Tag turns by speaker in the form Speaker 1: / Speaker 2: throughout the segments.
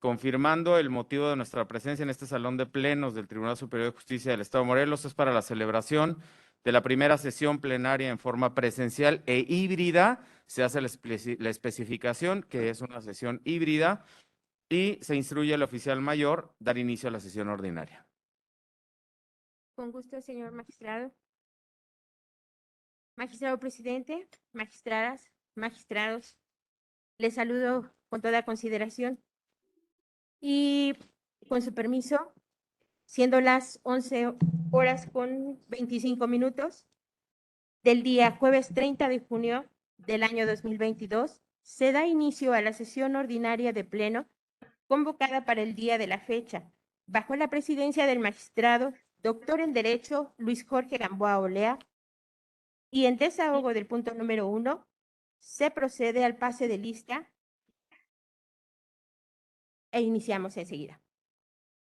Speaker 1: confirmando el motivo de nuestra presencia en este salón de plenos del Tribunal Superior de Justicia del Estado de Morelos. Es para la celebración de la primera sesión plenaria en forma presencial e híbrida. Se hace la especificación que es una sesión híbrida y se instruye al oficial mayor dar inicio a la sesión ordinaria.
Speaker 2: Con gusto, señor magistrado. Magistrado presidente, magistradas, magistrados, les saludo con toda consideración y con su permiso, siendo las 11:25 del día jueves 30 de junio del año 2022, se da inicio a la sesión ordinaria de pleno convocada para el día de la fecha, bajo la presidencia del magistrado, doctor en Derecho Luis Jorge Gamboa Olea, y en desahogo del punto número 1, se procede al pase de lista e iniciamos enseguida.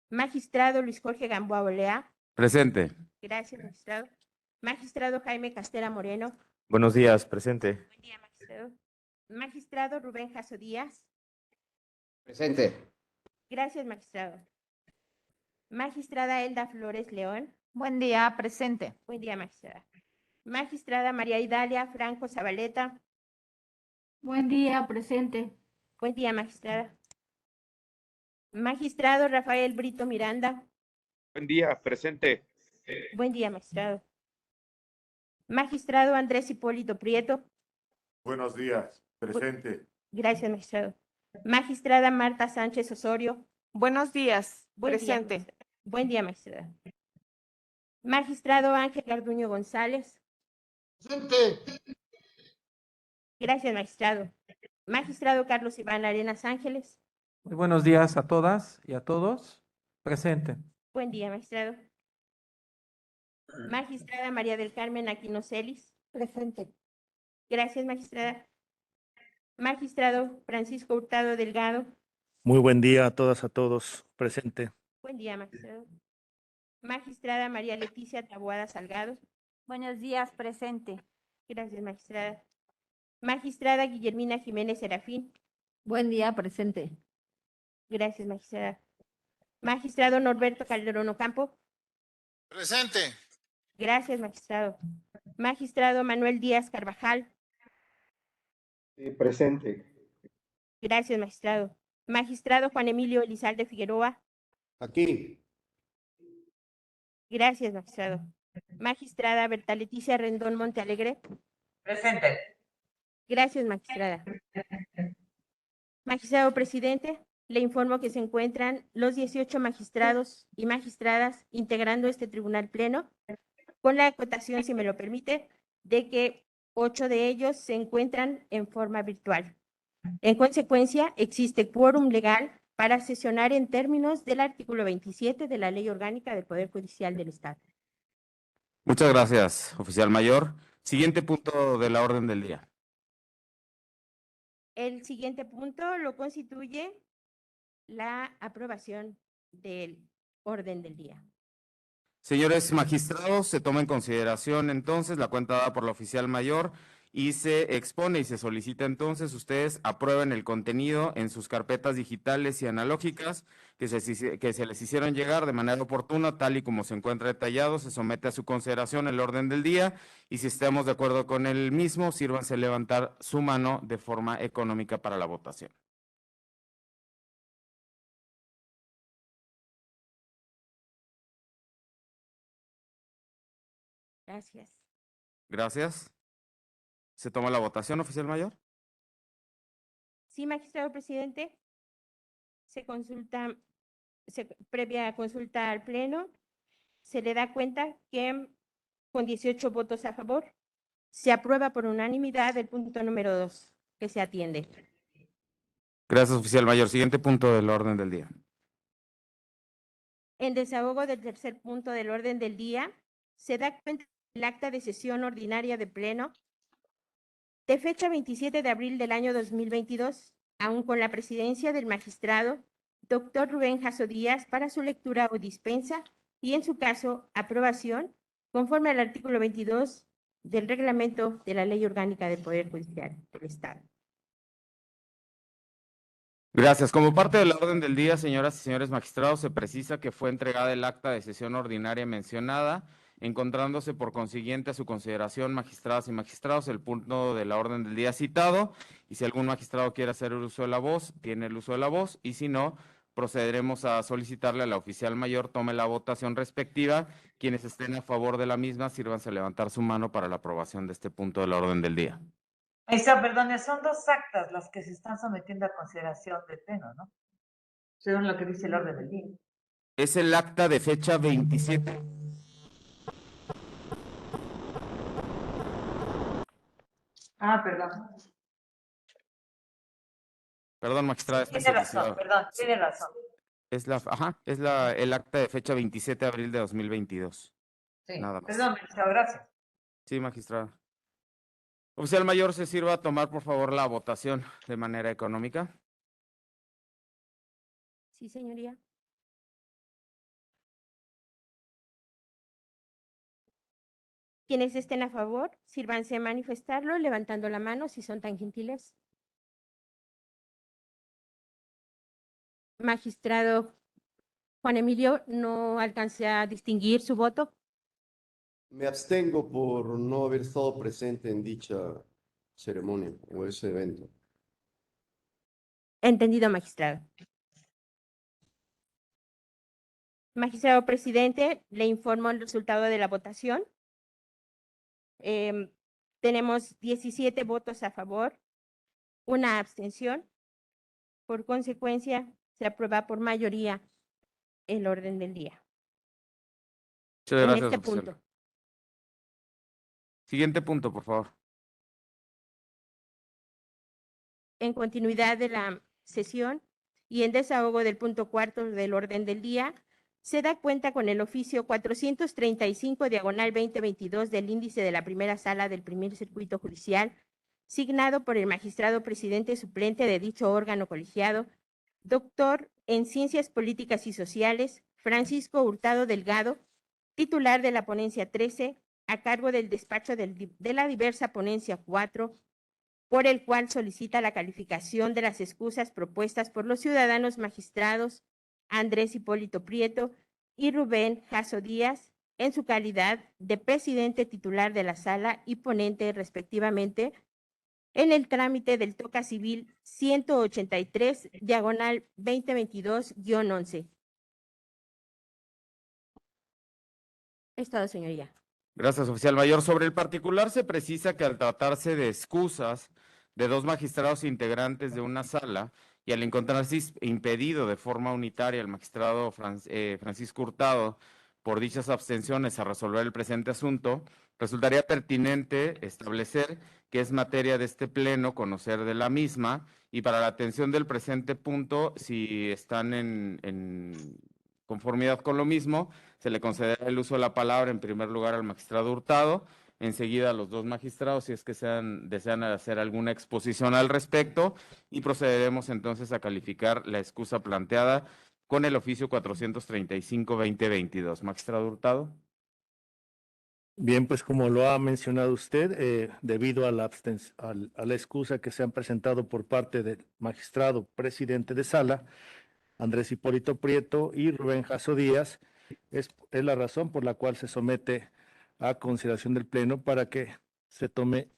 Speaker 2: Magistrado Luis Jorge Gamboa Olea.
Speaker 1: Presente.
Speaker 2: Gracias, magistrado. Magistrado Jaime Castera Moreno.
Speaker 3: Buenos días, presente.
Speaker 2: Buen día, magistrado. Magistrado Rubén Jasso Díaz.
Speaker 4: Presente.
Speaker 2: Gracias, magistrado. Magistrada Elda Flores León.
Speaker 5: Buen día, presente.
Speaker 2: Buen día, magistrada. Magistrada María Idalia Franco Zabaleta.
Speaker 5: Buen día, presente.
Speaker 2: Buen día, magistrada. Magistrado Rafael Brito Miranda.
Speaker 6: Buen día, presente.
Speaker 2: Buen día, magistrado. Magistrado Andrés Hipólito Prieto.
Speaker 7: Buenos días, presente.
Speaker 2: Gracias, magistrado. Magistrada Marta Sánchez Osorio.
Speaker 8: Buenos días,
Speaker 2: Buen
Speaker 8: presente.
Speaker 2: día, buen día, magistrada. Magistrado Ángel Garduño González.
Speaker 4: Presente.
Speaker 2: Gracias, magistrado. Magistrado Carlos Iván Arenas Ángeles.
Speaker 9: Muy buenos días a todas y a todos. Presente.
Speaker 2: Buen día, magistrado. Magistrada María del Carmen Aquino Celis.
Speaker 5: Presente.
Speaker 2: Gracias, magistrada. Magistrado Francisco Hurtado Delgado.
Speaker 10: Muy buen día a todas, a todos. Presente.
Speaker 2: Buen día, magistrado. Magistrada María Leticia Taboada Salgado.
Speaker 5: Buenos días, presente.
Speaker 2: Gracias, magistrada. Magistrada Guillermina Jiménez Serafín.
Speaker 5: Buen día, presente.
Speaker 2: Gracias, magistrada. Magistrado Norberto Calderón Ocampo.
Speaker 4: Presente.
Speaker 2: Gracias, magistrado. Magistrado Manuel Díaz Carvajal.
Speaker 4: Presente.
Speaker 2: Gracias, magistrado. Magistrado Juan Emilio Elizalde Figueroa.
Speaker 4: Aquí.
Speaker 2: Gracias, magistrado. Magistrada Berta Leticia Rendón Montealegre.
Speaker 8: Presente.
Speaker 2: Gracias, magistrada. Magistrado presidente, le informo que se encuentran los 18 magistrados y magistradas integrando este tribunal pleno, con la acotación, si me lo permite, de que 8 de ellos se encuentran en forma virtual. En consecuencia, existe quórum legal para sesionar en términos del artículo 27 de la Ley Orgánica del Poder Judicial del Estado.
Speaker 1: Muchas gracias, oficial mayor. Siguiente punto de la orden del día.
Speaker 2: El siguiente punto lo constituye la aprobación del orden del día.
Speaker 1: Señores magistrados, se toma en consideración entonces la cuenta dada por la oficial mayor y se expone y se solicita entonces ustedes aprueben el contenido en sus carpetas digitales y analógicas que se les hicieron llegar de manera oportuna, tal y como se encuentra detallado. Se somete a su consideración el orden del día y si estamos de acuerdo con el mismo, sírvanse levantar su mano de forma económica para la votación.
Speaker 2: Gracias.
Speaker 1: Gracias. ¿Se toma la votación, oficial mayor?
Speaker 2: Sí, magistrado presidente. Se consulta, previa consulta al pleno, se le da cuenta que con 18 votos a favor, se aprueba por unanimidad el punto número 2 que se atiende.
Speaker 1: Gracias, oficial mayor. Siguiente punto del orden del día.
Speaker 2: En desahogo del tercer punto del orden del día, se da cuenta del acta de sesión ordinaria de pleno de fecha 27 de abril del año 2022, aún con la presidencia del magistrado doctor Rubén Jasso Díaz para su lectura o dispensa y, en su caso, aprobación, conforme al artículo 22 del reglamento de la Ley Orgánica del Poder Judicial del Estado.
Speaker 1: Gracias. Como parte del orden del día, señoras y señores magistrados, se precisa que fue entregada el acta de sesión ordinaria mencionada, encontrándose por consiguiente a su consideración, magistradas y magistrados, el punto de la orden del día citado, y si algún magistrado quiere hacer el uso de la voz, tiene el uso de la voz, y si no, procederemos a solicitarle a la oficial mayor tome la votación respectiva. Quienes estén a favor de la misma, sírvanse a levantar su mano para la aprobación de este punto de la orden del día.
Speaker 8: Perdón, son dos actas las que se están sometiendo a consideración del Pleno, ¿no? Según lo que dice el orden del día.
Speaker 1: Es el acta de fecha 27.
Speaker 8: Perdón.
Speaker 1: Perdón, magistrada, es que
Speaker 8: Tiene
Speaker 1: se
Speaker 8: razón,
Speaker 1: lició.
Speaker 8: perdón, tiene razón.
Speaker 1: El acta de fecha 27 de abril de 2022.
Speaker 8: Sí,
Speaker 1: Nada más.
Speaker 8: perdón, magistrado, gracias.
Speaker 1: Sí, magistrada. Oficial mayor, se sirva a tomar, por favor, la votación de manera económica.
Speaker 2: Sí, señoría. Quienes estén a favor, sírvanse a manifestarlo levantando la mano si son tan gentiles. Magistrado Juan Emilio, no alcancé a distinguir su voto.
Speaker 4: Me abstengo por no haber estado presente en dicha ceremonia o ese evento.
Speaker 2: Entendido, magistrado. Magistrado presidente, le informo el resultado de la votación. Tenemos 17 votos a favor, una abstención. Por consecuencia, se aprueba por mayoría el orden del día.
Speaker 1: Muchas
Speaker 2: En
Speaker 1: gracias,
Speaker 2: este
Speaker 1: oficial.
Speaker 2: punto.
Speaker 1: Siguiente punto, por favor.
Speaker 2: En continuidad de la sesión y en desahogo del punto cuarto del orden del día, se da cuenta con el oficio 435/2022 del índice de la primera sala del primer circuito judicial, signado por el magistrado presidente suplente de dicho órgano colegiado, doctor en Ciencias Políticas y Sociales, Francisco Hurtado Delgado, titular de la ponencia 13, a cargo del despacho de la diversa ponencia 4, por el cual solicita la calificación de las excusas propuestas por los ciudadanos magistrados Andrés Hipólito Prieto y Rubén Jasso Díaz, en su calidad de presidente titular de la sala y ponente respectivamente, en el trámite del TOCA Civil 183/2022-11. Es todo, señoría.
Speaker 1: Gracias, oficial mayor. Sobre el particular, se precisa que al tratarse de excusas de dos magistrados integrantes de una sala y al encontrarse impedido de forma unitaria el magistrado Francisco Hurtado por dichas abstenciones a resolver el presente asunto, resultaría pertinente establecer que es materia de este pleno conocer de la misma y para la atención del presente punto, si están en conformidad con lo mismo, se le concederá el uso de la palabra en primer lugar al magistrado Hurtado, enseguida a los dos magistrados, si es que desean hacer alguna exposición al respecto, y procederemos entonces a calificar la excusa planteada con el oficio 435/2022. Magistrado Hurtado.
Speaker 10: Bien, pues como lo ha mencionado usted, debido a a la excusa que se han presentado por parte del magistrado presidente de sala, Andrés Hipólito Prieto y Rubén Jasso Díaz, es la razón por la cual se somete a consideración del Pleno para que se tome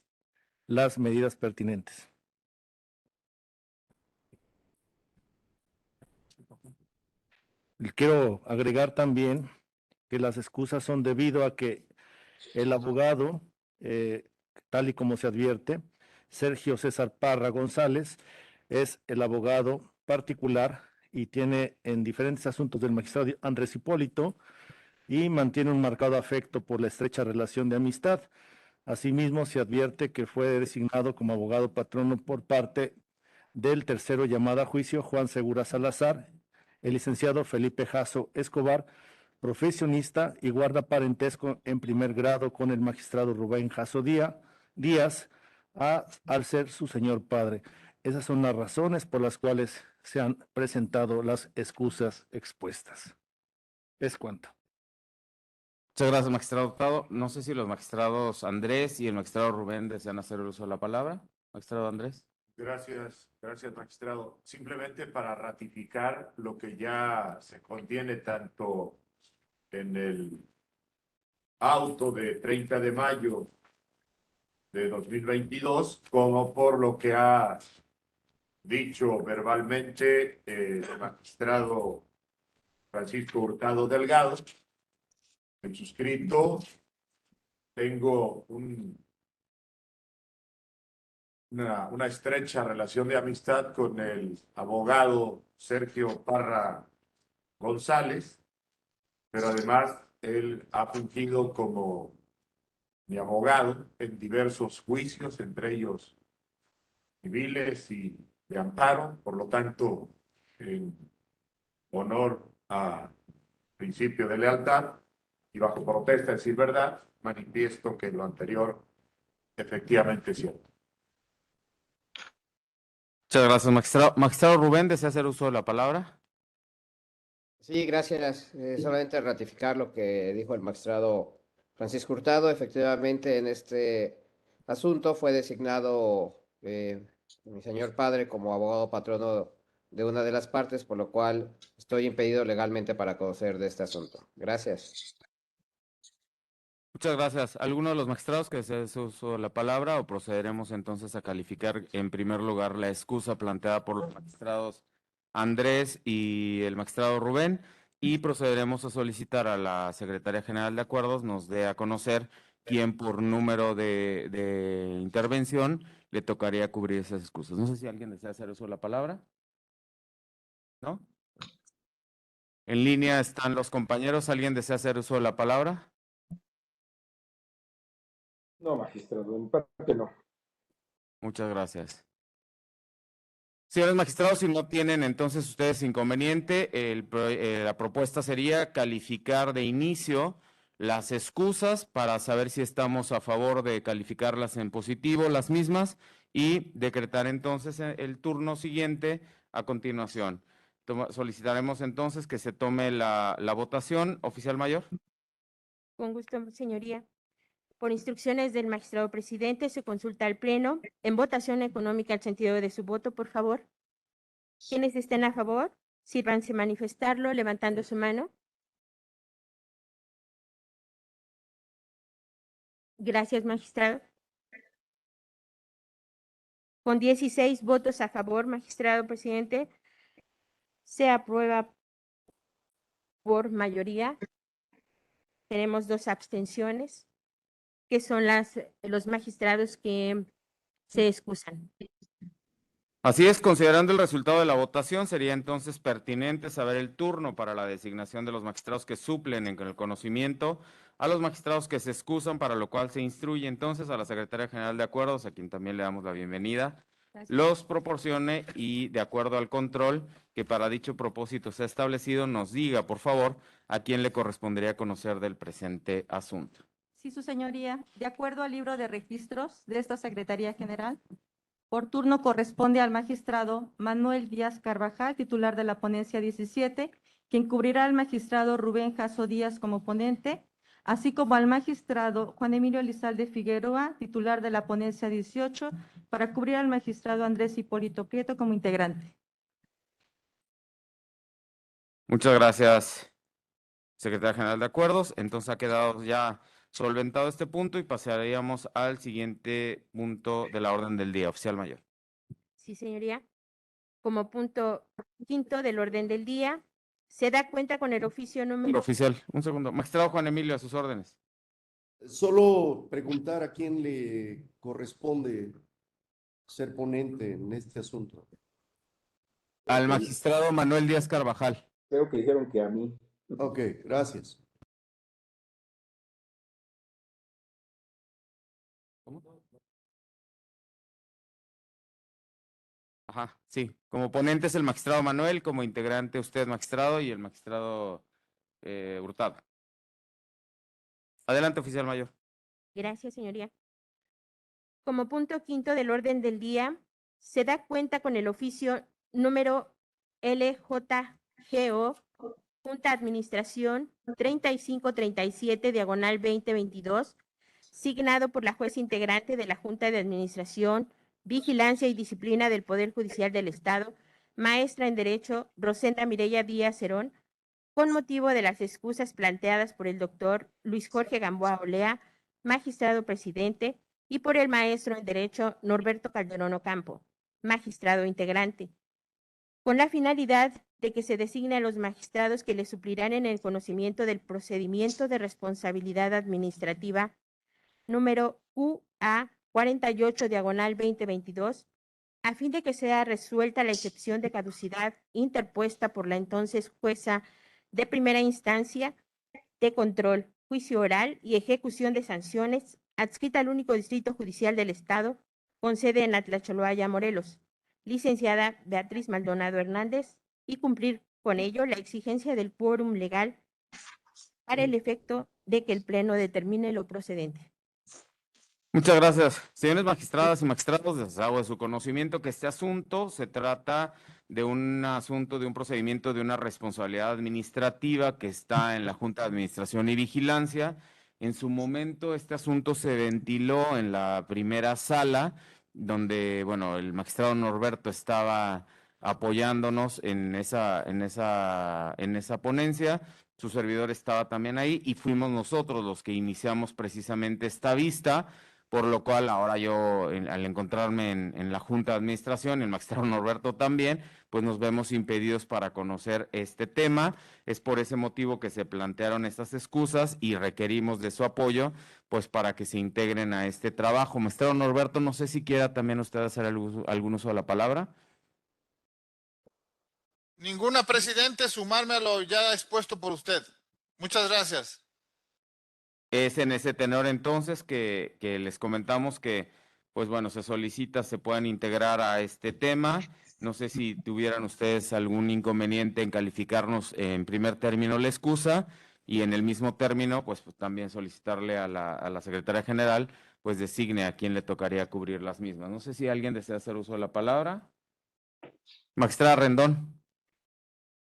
Speaker 10: las medidas pertinentes. Quiero agregar también que las excusas son debido a que el abogado, tal y como se advierte, Sergio César Parra González, es el abogado particular y tiene en diferentes asuntos del magistrado Andrés Hipólito y mantiene un marcado afecto por la estrecha relación de amistad. Asimismo, se advierte que fue designado como abogado patrono por parte del tercero llamado a juicio, Juan Segura Salazar, el licenciado Felipe Jasso Escobar, profesionista y guarda parentesco en primer grado con el magistrado Rubén Jasso Díaz, al ser su señor padre. Esas son las razones por las cuales se han presentado las excusas expuestas. Es cuanto.
Speaker 1: Muchas gracias, magistrado Hurtado. No sé si los magistrados Andrés y el magistrado Rubén desean hacer uso de la palabra. Magistrado Andrés.
Speaker 7: Gracias, Gracias, magistrado. Simplemente para ratificar lo que ya se contiene tanto en el auto de 30 de mayo de 2022 como por lo que ha dicho verbalmente el magistrado Francisco Hurtado Delgado. En suscrito tengo una estrecha relación de amistad con el abogado Sergio Parra González, pero además él ha fungido como mi abogado en diversos juicios, entre ellos civiles y de amparo. Por lo tanto, en honor a principio de lealtad y bajo protesta de decir verdad, manifiesto que lo anterior efectivamente es cierto.
Speaker 1: Muchas gracias, magistrado. Magistrado Rubén, ¿desea hacer uso de la palabra?
Speaker 3: Sí, gracias. Solamente ratificar lo que dijo el magistrado Francisco Hurtado. Efectivamente, en este asunto fue designado mi señor padre como abogado patrono de una de las partes, por lo cual estoy impedido legalmente para conocer de este asunto. Gracias.
Speaker 1: Muchas gracias. ¿Alguno de los magistrados que desee hacer uso de la palabra o procederemos entonces a calificar en primer lugar la excusa planteada por los magistrados Andrés y el magistrado Rubén y procederemos a solicitar a la Secretaría General de Acuerdos nos dé a conocer quién por número de intervención le tocaría cubrir esas excusas? No sé si alguien desea hacer uso de la palabra. ¿No? En línea están los compañeros. ¿Alguien desea hacer uso de la palabra?
Speaker 11: No, magistrado, en parte no.
Speaker 1: Muchas gracias. Señores magistrados, si no tienen entonces ustedes inconveniente, la propuesta sería calificar de inicio las excusas para saber si estamos a favor de calificarlas en positivo, las mismas, y decretar entonces el turno siguiente a continuación. Solicitaremos entonces que se tome la votación. Oficial mayor.
Speaker 2: Con gusto, señoría. Por instrucciones del magistrado presidente, se consulta al Pleno. En votación económica, el sentido de su voto, por favor. Quienes estén a favor, sírvanse manifestarlo levantando su mano. Gracias, magistrado. Con 16 votos a favor, magistrado presidente, se aprueba por mayoría. Tenemos 2 abstenciones, que son los magistrados que se excusan.
Speaker 1: Así es, considerando el resultado de la votación, sería entonces pertinente saber el turno para la designación de los magistrados que suplen en el conocimiento a los magistrados que se excusan, para lo cual se instruye entonces a la Secretaría General de Acuerdos, a quien también le damos la bienvenida, los proporcione y, de acuerdo al control que para dicho propósito se ha establecido, nos diga, por favor, a quién le correspondería conocer del presente asunto.
Speaker 12: Sí, su señoría, de acuerdo al libro de registros de esta Secretaría General, por turno corresponde al magistrado Manuel Díaz Carvajal, titular de la ponencia 17, quien cubrirá al magistrado Rubén Jasso Díaz como ponente, así como al magistrado Juan Emilio Elizalde Figueroa, titular de la ponencia 18, para cubrir al magistrado Andrés Hipólito Prieto como integrante.
Speaker 1: Muchas gracias, Secretaria General de Acuerdos. Entonces ha quedado ya solventado este punto y pasaríamos al siguiente punto de la orden del día. Oficial mayor.
Speaker 2: Sí, señoría. Como punto quinto del orden del día, se da cuenta con el oficio número...
Speaker 1: Oficial, un segundo. Magistrado Juan Emilio, a sus órdenes.
Speaker 4: Solo preguntar a quién le corresponde ser ponente en este asunto.
Speaker 1: Al magistrado Manuel Díaz Carvajal.
Speaker 11: Creo que dijeron que a mí.
Speaker 4: Ok, gracias.
Speaker 1: ¿Cómo? Ajá, sí. Como ponente es el magistrado Manuel, como integrante usted, magistrado, y el magistrado Hurtado. Adelante, oficial mayor.
Speaker 2: Gracias, señoría. Como punto quinto del orden del día, se da cuenta con el oficio número LJGO, Junta Administración 3537, diagonal 2022, signado por la jueza integrante de la Junta de Administración Vigilancia y Disciplina del Poder Judicial del Estado, maestra en Derecho Rosenda Mireya Díaz Cerón, con motivo de las excusas planteadas por el doctor Luis Jorge Gamboa Olea, magistrado presidente, y por el maestro en Derecho Norberto Calderón Ocampo, magistrado integrante, con la finalidad de que se designe a los magistrados que le suplirán en el conocimiento del procedimiento de responsabilidad administrativa número UA 48/2022, a fin de que sea resuelta la excepción de caducidad interpuesta por la entonces jueza de primera instancia de control, juicio oral y ejecución de sanciones adscrita al único distrito judicial del Estado, con sede en Atlacholoaya, Morelos, licenciada Beatriz Maldonado Hernández, y cumplir con ello la exigencia del quórum legal para el efecto de que el Pleno determine lo procedente.
Speaker 1: Muchas gracias. Señores magistradas y magistrados, les hago de su conocimiento que este asunto se trata de un asunto, de un procedimiento, de una responsabilidad administrativa que está en la Junta de Administración y Vigilancia. En su momento, este asunto se ventiló en la primera sala, donde, bueno, el magistrado Norberto estaba apoyándonos en esa ponencia. Su servidor estaba también ahí y fuimos nosotros los que iniciamos precisamente esta vista. Por lo cual ahora yo, al encontrarme en la Junta de Administración, el magistrado Norberto también, pues nos vemos impedidos para conocer este tema. Es por ese motivo que se plantearon estas excusas y requerimos de su apoyo, pues para que se integren a este trabajo. Magistrado Norberto, no sé si quiera también usted hacer algún uso de la palabra.
Speaker 13: Ninguna, presidente, sumarme a lo ya expuesto por usted. Muchas gracias.
Speaker 1: Es en ese tenor entonces que les comentamos que, pues bueno, se solicita se puedan integrar a este tema. No sé si tuvieran ustedes algún inconveniente en calificarnos en primer término la excusa y en el mismo término, pues también solicitarle a la Secretaría General, pues designe a quién le tocaría cubrir las mismas. No sé si alguien desea hacer uso de la palabra. Magistrada Rendón.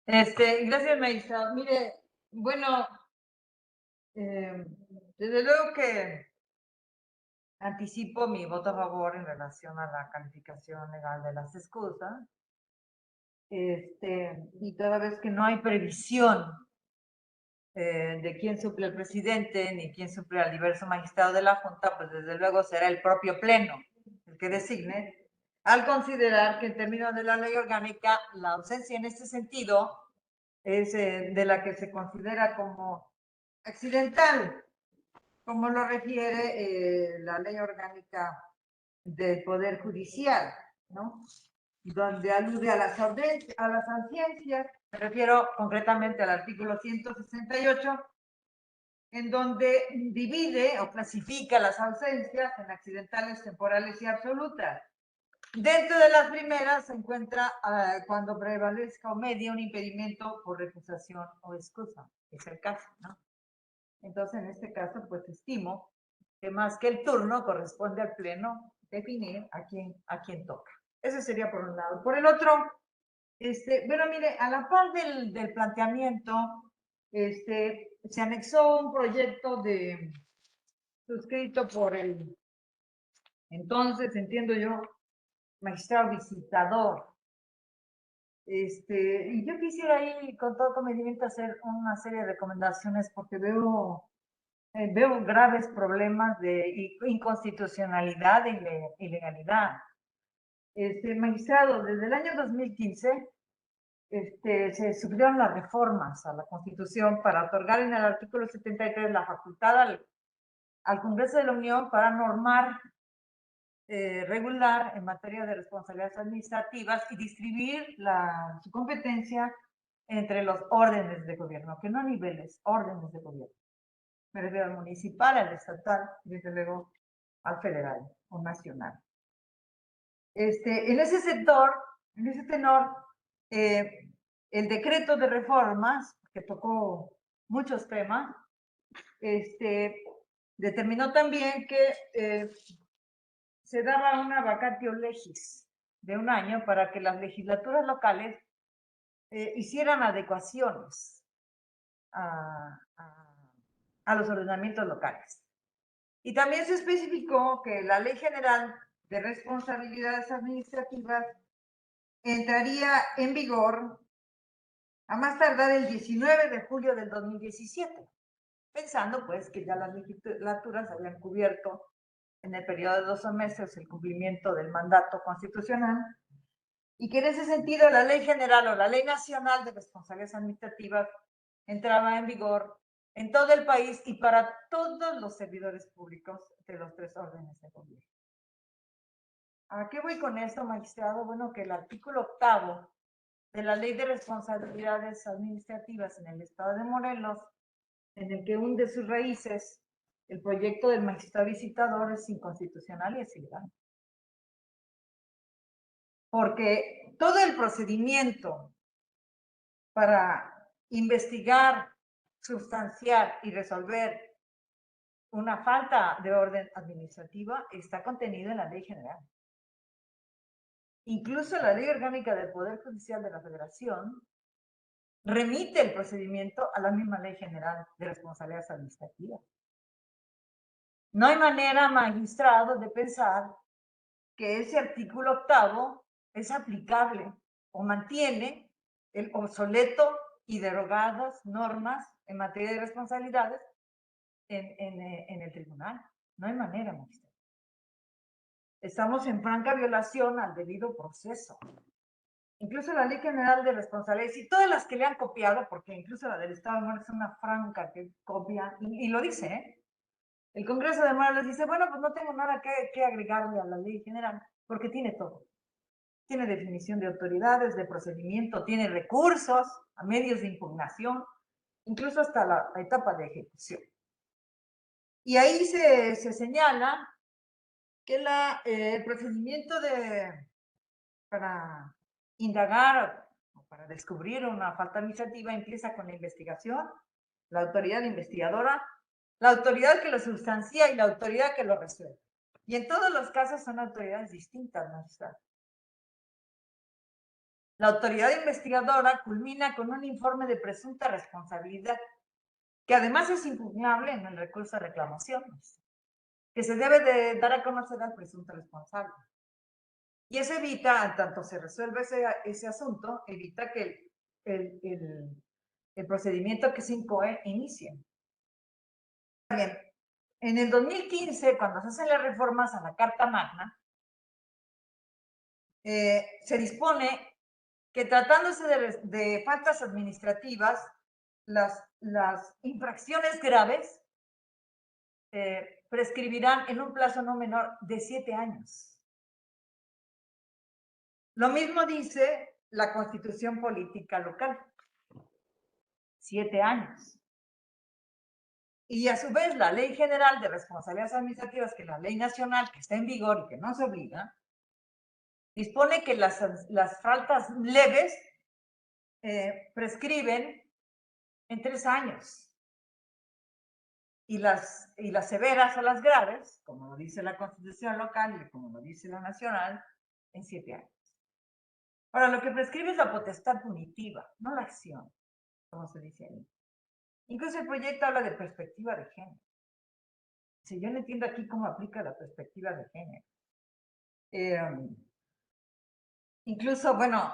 Speaker 8: Gracias, magistrado. Mire, bueno, desde luego que anticipo mi voto a favor en relación a la calificación legal de las excusas. Y toda vez que no hay previsión de quién suple el presidente ni quién suple al diverso magistrado de la Junta, pues desde luego será el propio Pleno el que designe, al considerar que en términos de la ley orgánica, la ausencia en este sentido es de la que se considera como accidental, como lo refiere la ley orgánica del Poder Judicial, ¿no? Donde alude a las audiencias, me refiero concretamente al artículo 168, en donde divide o clasifica las ausencias en accidentales, temporales y absolutas. Dentro de las primeras se encuentra cuando prevalezca o medie un impedimento por recusación o excusa, es el caso, ¿no? Entonces, en este caso, pues estimo que más que el turno corresponde al Pleno definir a quién toca. Eso sería por un lado. Por el otro, bueno, mire, a la par del planteamiento, se anexó un proyecto suscrito por el entonces, entiendo yo, magistrado visitador. Y yo quisiera ahí, con todo comedimiento, hacer una serie de recomendaciones porque veo graves problemas de inconstitucionalidad e ilegalidad. Magistrado, desde el año 2015 se sufrieron las reformas a la Constitución para otorgar en el artículo 73 la facultad al Congreso de la Unión para normar, regular en materia de responsabilidades administrativas y distribuir su competencia entre los órdenes de gobierno, que no niveles, órdenes de gobierno. Me refiero al municipal, al estatal y desde luego al federal o nacional. En ese sector, en ese tenor, el decreto de reformas, que tocó muchos temas, determinó también que se daba una vacatio legis de un año para que las legislaturas locales hicieran adecuaciones a los ordenamientos locales. Y también se especificó que la ley general de Responsabilidades Administrativas entraría en vigor a más tardar el 19 de julio del 2017, pensando pues que ya las legislaturas habían cubierto en el periodo de 12 meses el cumplimiento del mandato constitucional y que en ese sentido la Ley General o la Ley Nacional de Responsabilidades Administrativas entraba en vigor en todo el país y para todos los servidores públicos de los 3 órdenes de gobierno. ¿A qué voy con esto, magistrado? Bueno, que el artículo 8º de la Ley de Responsabilidades Administrativas en el Estado de Morelos, en el que hunde sus raíces el proyecto del magistrado visitador, es inconstitucional y es ilegal. Porque todo el procedimiento para investigar, sustanciar y resolver una falta de orden administrativa está contenido en la Ley General. Incluso la Ley Orgánica del Poder Judicial de la Federación remite el procedimiento a la misma Ley General de Responsabilidades Administrativas. No hay manera, magistrado, de pensar que ese artículo 8º es aplicable o mantiene el obsoleto y derogadas normas en materia de responsabilidades en el tribunal. No hay manera, magistrado. Estamos en franca violación al debido proceso. Incluso la Ley General de Responsabilidades y todas las que le han copiado, porque incluso la del Estado de Morelos es una franca que copia, y lo dice, ¿eh? El Congreso de Morelos dice, bueno, pues no tengo nada que agregarle a la Ley General, porque tiene todo. Tiene definición de autoridades, de procedimiento, tiene recursos, a medios de impugnación, incluso hasta la etapa de ejecución. Y ahí se señala que el procedimiento para indagar o para descubrir una falta administrativa empieza con la investigación, la autoridad investigadora, la autoridad que lo sustancia y la autoridad que lo resuelve. Y en todos los casos son autoridades distintas, magistrado. La autoridad investigadora culmina con un informe de presunta responsabilidad, que además es impugnable en el recurso de reclamación, que se debe de dar a conocer al presunto responsable. Y eso evita, en tanto se resuelve ese asunto, evita que el procedimiento que se incoe inicie. Bien, en el 2015, cuando se hacen las reformas a la Carta Magna, se dispone que tratándose de faltas administrativas, las infracciones graves prescribirán en un plazo no menor de 7 años. Lo mismo dice la Constitución Política Local. 7 años. Y a su vez la Ley General de Responsabilidades Administrativas, que es la ley nacional que está en vigor y que nos obliga, dispone que las faltas leves prescriben en 3 años. Y las severas o las graves, como lo dice la Constitución local y como lo dice la nacional, en 7 años. Ahora, lo que prescribe es la potestad punitiva, no la acción, como se dice ahí. Incluso el proyecto habla de perspectiva de género. Si yo no entiendo aquí cómo aplica la perspectiva de género. Incluso, bueno,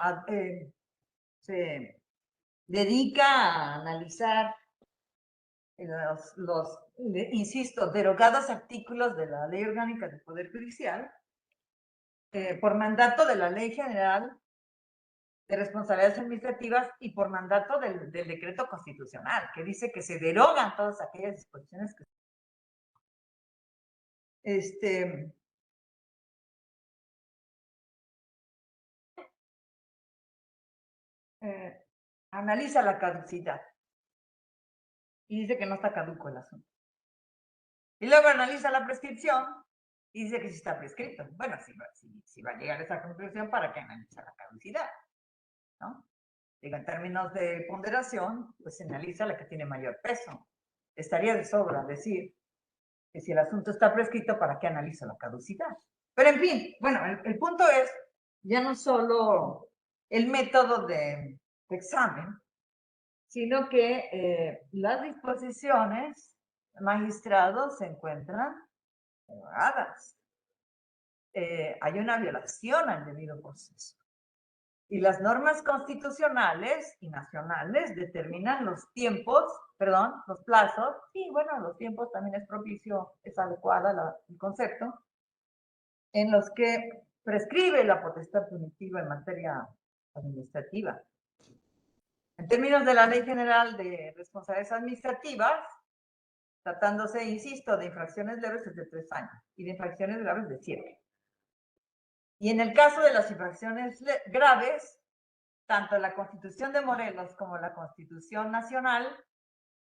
Speaker 8: se dedica a analizar insisto, derogados artículos de la Ley Orgánica del Poder Judicial por mandato de la Ley General de Responsabilidades Administrativas y por mandato del decreto constitucional, que dice que se derogan todas aquellas disposiciones que analiza la caducidad y dice que no está caduco el asunto. Y luego analiza la prescripción y dice que sí está prescrito. Bueno, si va a llegar a esa conclusión, ¿para qué analiza la caducidad? ¿No? Digo, en términos de ponderación, pues se analiza la que tiene mayor peso. Estaría de sobra decir que si el asunto está prescrito, ¿para qué analiza la caducidad? Pero en fin, bueno, el punto es ya no solo el método de examen, sino que las disposiciones, magistrados, se encuentran derogadas. hay una violación al debido proceso. Y las normas constitucionales y nacionales determinan los tiempos, los plazos, y bueno, los tiempos también es propicio, es adecuada el concepto, en los que prescribe la potestad punitiva en materia administrativa. En términos de la Ley General de Responsabilidades Administrativas, tratándose, insisto, de infracciones leves es de 3 años y de infracciones graves de 7. Y en el caso de las infracciones graves, tanto la Constitución de Morelos como la Constitución Nacional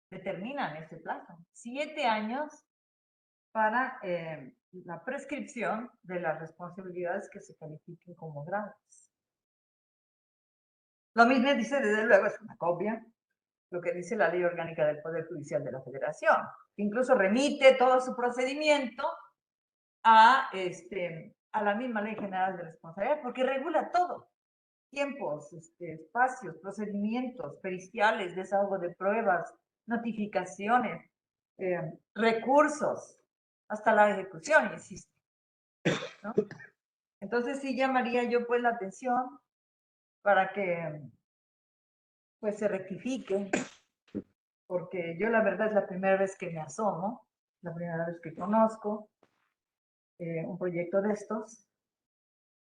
Speaker 8: determinan ese plazo, 7 años para la prescripción de las responsabilidades que se califiquen como graves. Lo mismo dice, desde luego, es una copia, lo que dice la Ley Orgánica del Poder Judicial de la Federación, que incluso remite todo su procedimiento a la misma Ley General de Responsabilidad, porque regula todo. Tiempos, espacios, procedimientos, periciales, desahogo de pruebas, notificaciones, recursos, hasta la ejecución, insisto, ¿no? Entonces sí llamaría yo pues la atención para que pues se rectifique, porque yo la verdad es la primera vez que me asomo, la primera vez que conozco un proyecto de estos,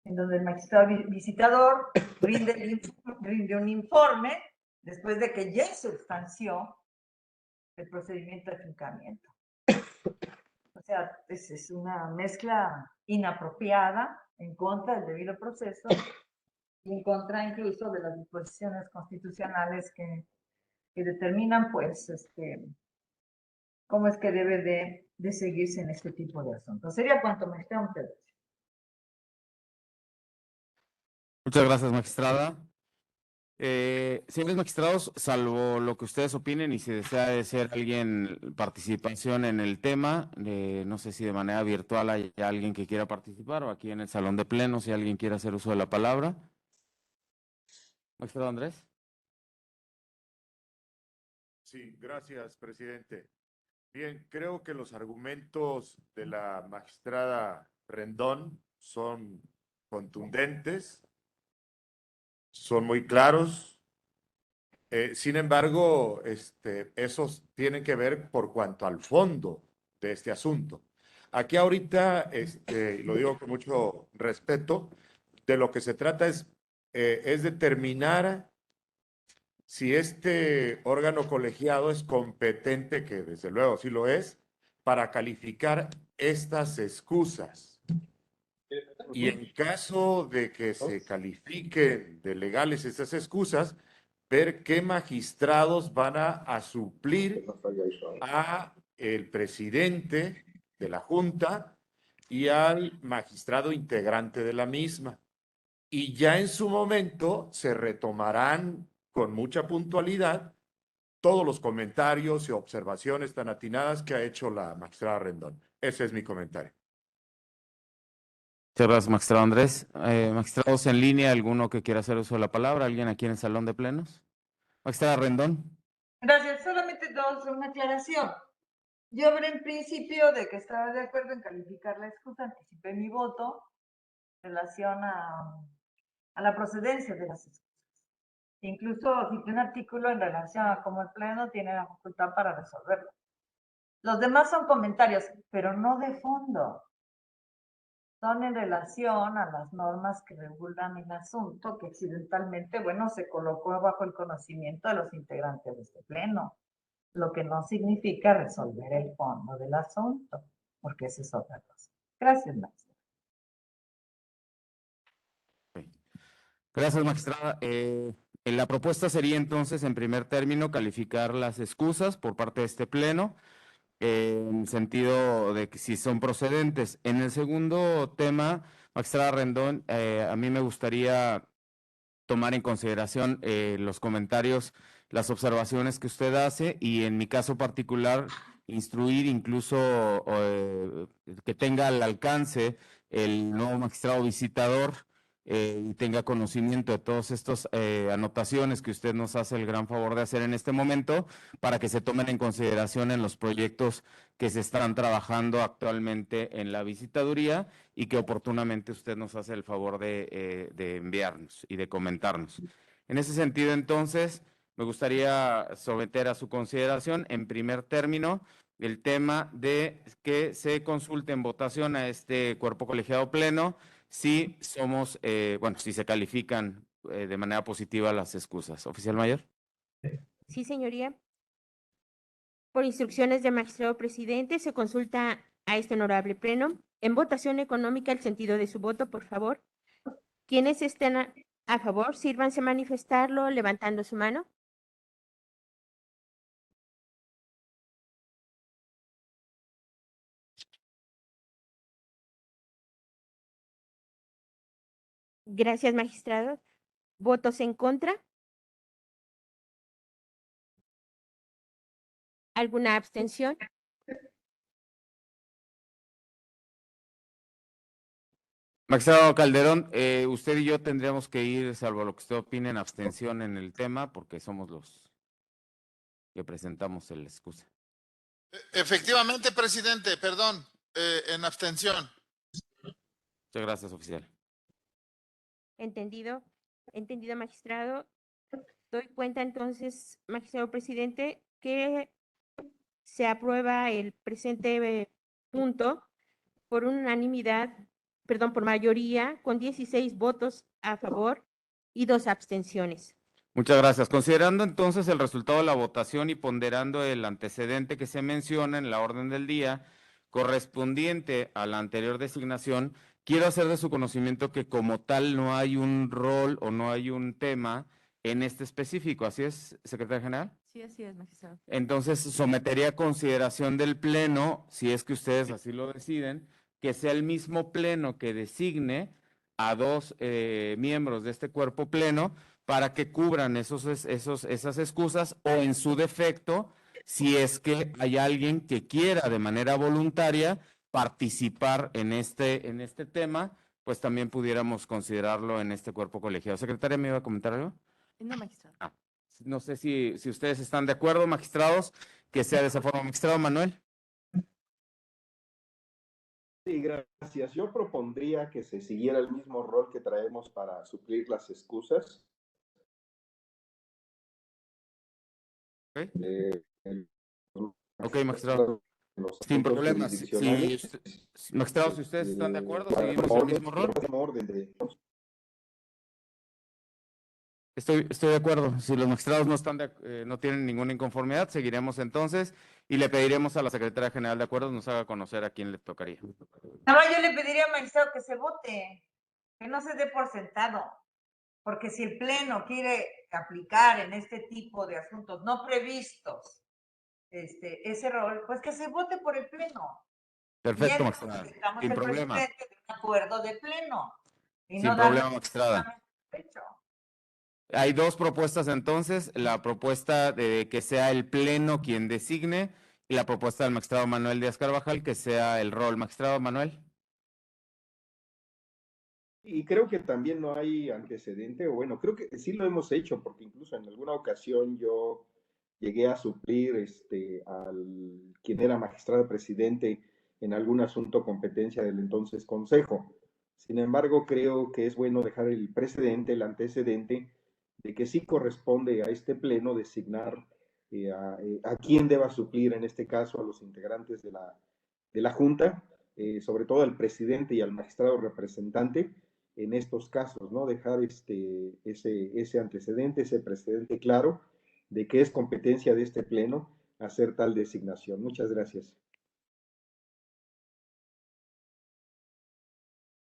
Speaker 8: en donde el magistrado visitador rinde un informe después de que ya sustanció el procedimiento de afincamiento. O sea, es una mezcla inapropiada en contra del debido proceso y en contra incluso de las disposiciones constitucionales que determinan, pues, cómo es que debe de seguirse en este tipo de asuntos. Sería cuanto, magistrado.
Speaker 1: Muchas gracias, magistrada. Señores magistrados, salvo lo que ustedes opinen y si desea de ser alguien participación en el tema, no sé si de manera virtual hay alguien que quiera participar o aquí en el salón de pleno, si alguien quiere hacer uso de la palabra. Magistrado Andrés.
Speaker 7: Sí, gracias, presidente. Bien, creo que los argumentos de la magistrada Rendón son contundentes, son muy claros. Sin embargo, esos tienen que ver por cuanto al fondo de este asunto. Aquí ahorita, lo digo con mucho respeto, de lo que se trata es determinar si este órgano colegiado es competente, que desde luego sí lo es, para calificar estas excusas. Y en caso de que se califiquen de legales estas excusas, ver qué magistrados van a suplir a el presidente de la Junta y al magistrado integrante de la misma. Y ya en su momento se retomarán con mucha puntualidad todos los comentarios y observaciones tan atinadas que ha hecho la magistrada Rendón. Ese es mi comentario.
Speaker 1: Muchas gracias, magistrado Andrés. Magistrados en línea, ¿alguno que quiera hacer uso de la palabra? ¿Alguien aquí en el salón de plenos? Magistrada Rendón.
Speaker 8: Gracias. Solamente una aclaración. Yo hablé en principio de que estaba de acuerdo en calificar la excusa, anticipé mi voto en relación a la procedencia de las excusas. Incluso cité un artículo en relación a cómo el Pleno tiene la facultad para resolverlo. Los demás son comentarios, pero no de fondo. Son en relación a las normas que regulan el asunto, que accidentalmente, bueno, se colocó bajo el conocimiento de los integrantes de este Pleno, lo que no significa resolver el fondo del asunto, porque esa es otra cosa. Gracias, maestra.
Speaker 1: Gracias, magistrada. La propuesta sería entonces, en primer término, calificar las excusas por parte de este pleno, en el sentido de que si son procedentes. En el segundo tema, magistrada Rendón, a mí me gustaría tomar en consideración los comentarios, las observaciones que usted hace y en mi caso particular, instruir incluso que tenga al alcance el nuevo magistrado visitador y tenga conocimiento de todas estas anotaciones que usted nos hace el gran favor de hacer en este momento para que se tomen en consideración en los proyectos que se están trabajando actualmente en la visitaduría y que oportunamente usted nos hace el favor de enviarnos y de comentarnos. En ese sentido, entonces, me gustaría someter a su consideración, en primer término, el tema de que se consulte en votación a este cuerpo colegiado pleno si somos, si se califican de manera positiva las excusas. Oficial mayor.
Speaker 2: Sí, señoría. Por instrucciones del magistrado presidente, se consulta a este honorable pleno. En votación económica, el sentido de su voto, por favor. Quienes estén a favor, sírvanse manifestarlo levantando su mano. Gracias, magistrado. ¿Votos en contra? ¿Alguna abstención?
Speaker 1: Magistrado Calderón, usted y yo tendríamos que ir, salvo lo que usted opine, en abstención en el tema, porque somos los que presentamos el excusa.
Speaker 13: Efectivamente, presidente, perdón, en abstención.
Speaker 1: Muchas gracias, oficial.
Speaker 2: Entendido. Entendido, magistrado. Doy cuenta entonces, magistrado presidente, que se aprueba el presente punto por unanimidad, perdón, por mayoría, con 16 votos a favor y 2 abstenciones.
Speaker 1: Muchas gracias. Considerando entonces el resultado de la votación y ponderando el antecedente que se menciona en la orden del día correspondiente a la anterior designación, quiero hacer de su conocimiento que como tal no hay un rol o no hay un tema en este específico. ¿Así es, secretaria general?
Speaker 12: Sí, así es, magistrado.
Speaker 1: Entonces sometería a consideración del pleno, si es que ustedes así lo deciden, que sea el mismo pleno que designe a 2 miembros de este cuerpo pleno para que cubran esas excusas o en su defecto, si es que hay alguien que quiera de manera voluntaria participar en este tema, pues también pudiéramos considerarlo en este cuerpo colegiado. Secretaria, ¿me iba a comentar algo?
Speaker 12: No, magistrado.
Speaker 1: No sé si ustedes están de acuerdo, magistrados, que sea de esa forma. Magistrado Manuel.
Speaker 11: Sí, gracias. Yo propondría que se siguiera el mismo rol que traemos para suplir las excusas.
Speaker 1: Ok,
Speaker 11: El-
Speaker 1: magistrado.
Speaker 11: los
Speaker 1: Sin
Speaker 11: asuntos
Speaker 1: problemas.
Speaker 11: jurisdiccionales,
Speaker 1: Magistrados, si ustedes están de acuerdo,
Speaker 11: la
Speaker 1: seguimos el mismo rol.
Speaker 11: orden de
Speaker 1: Estoy de acuerdo. Si los magistrados no tienen ninguna inconformidad, seguiremos entonces y le pediremos a la Secretaria General de Acuerdos nos haga conocer a quién le tocaría.
Speaker 8: Nada más yo le pediría al magistrado que se vote, que no se dé por sentado, porque si el Pleno quiere aplicar en este tipo de asuntos no previstos ese rol, pues que se vote por el Pleno.
Speaker 1: Perfecto,
Speaker 8: Y
Speaker 1: magistrada.
Speaker 8: necesitamos
Speaker 1: Sin
Speaker 8: el
Speaker 1: problema.
Speaker 8: presidente de un acuerdo de Pleno. Y
Speaker 1: Sin
Speaker 8: no
Speaker 1: problema,
Speaker 8: darle
Speaker 1: magistrada.
Speaker 8: hecho.
Speaker 1: Hay 2 propuestas entonces, la propuesta de que sea el pleno quien designe y la propuesta del magistrado Manuel Díaz Carvajal que sea el rol. Magistrado Manuel.
Speaker 11: Y creo que también no hay antecedente, o bueno, creo que sí lo hemos hecho, porque incluso en alguna ocasión yo llegué a suplir al quien era magistrado presidente en algún asunto competencia del entonces Consejo. Sin embargo, creo que es bueno dejar el precedente, el antecedente, de que sí corresponde a este pleno designar a quién deba suplir, en este caso a los integrantes de la Junta, sobre todo al presidente y al magistrado representante, en estos casos, ¿no? Dejar ese antecedente, ese precedente claro de que es competencia de este pleno hacer tal designación. Muchas gracias.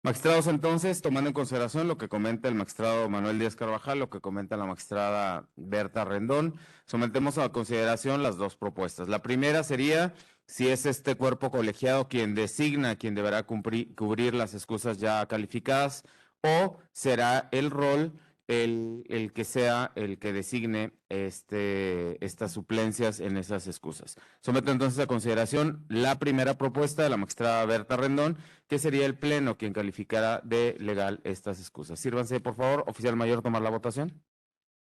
Speaker 1: Magistrados, entonces, tomando en consideración lo que comenta el magistrado Manuel Díaz Carvajal, lo que comenta la magistrada Berta Rendón, sometemos a consideración las 2 propuestas. La primera sería si es este cuerpo colegiado quien designa, quien deberá cubrir las excusas ya calificadas, o será el rol el que sea el que designe estas suplencias en esas excusas. Someto entonces a consideración la primera propuesta de la magistrada Berta Rendón, que sería el Pleno quien calificara de legal estas excusas. Sírvanse, por favor, oficial mayor, tomar la votación.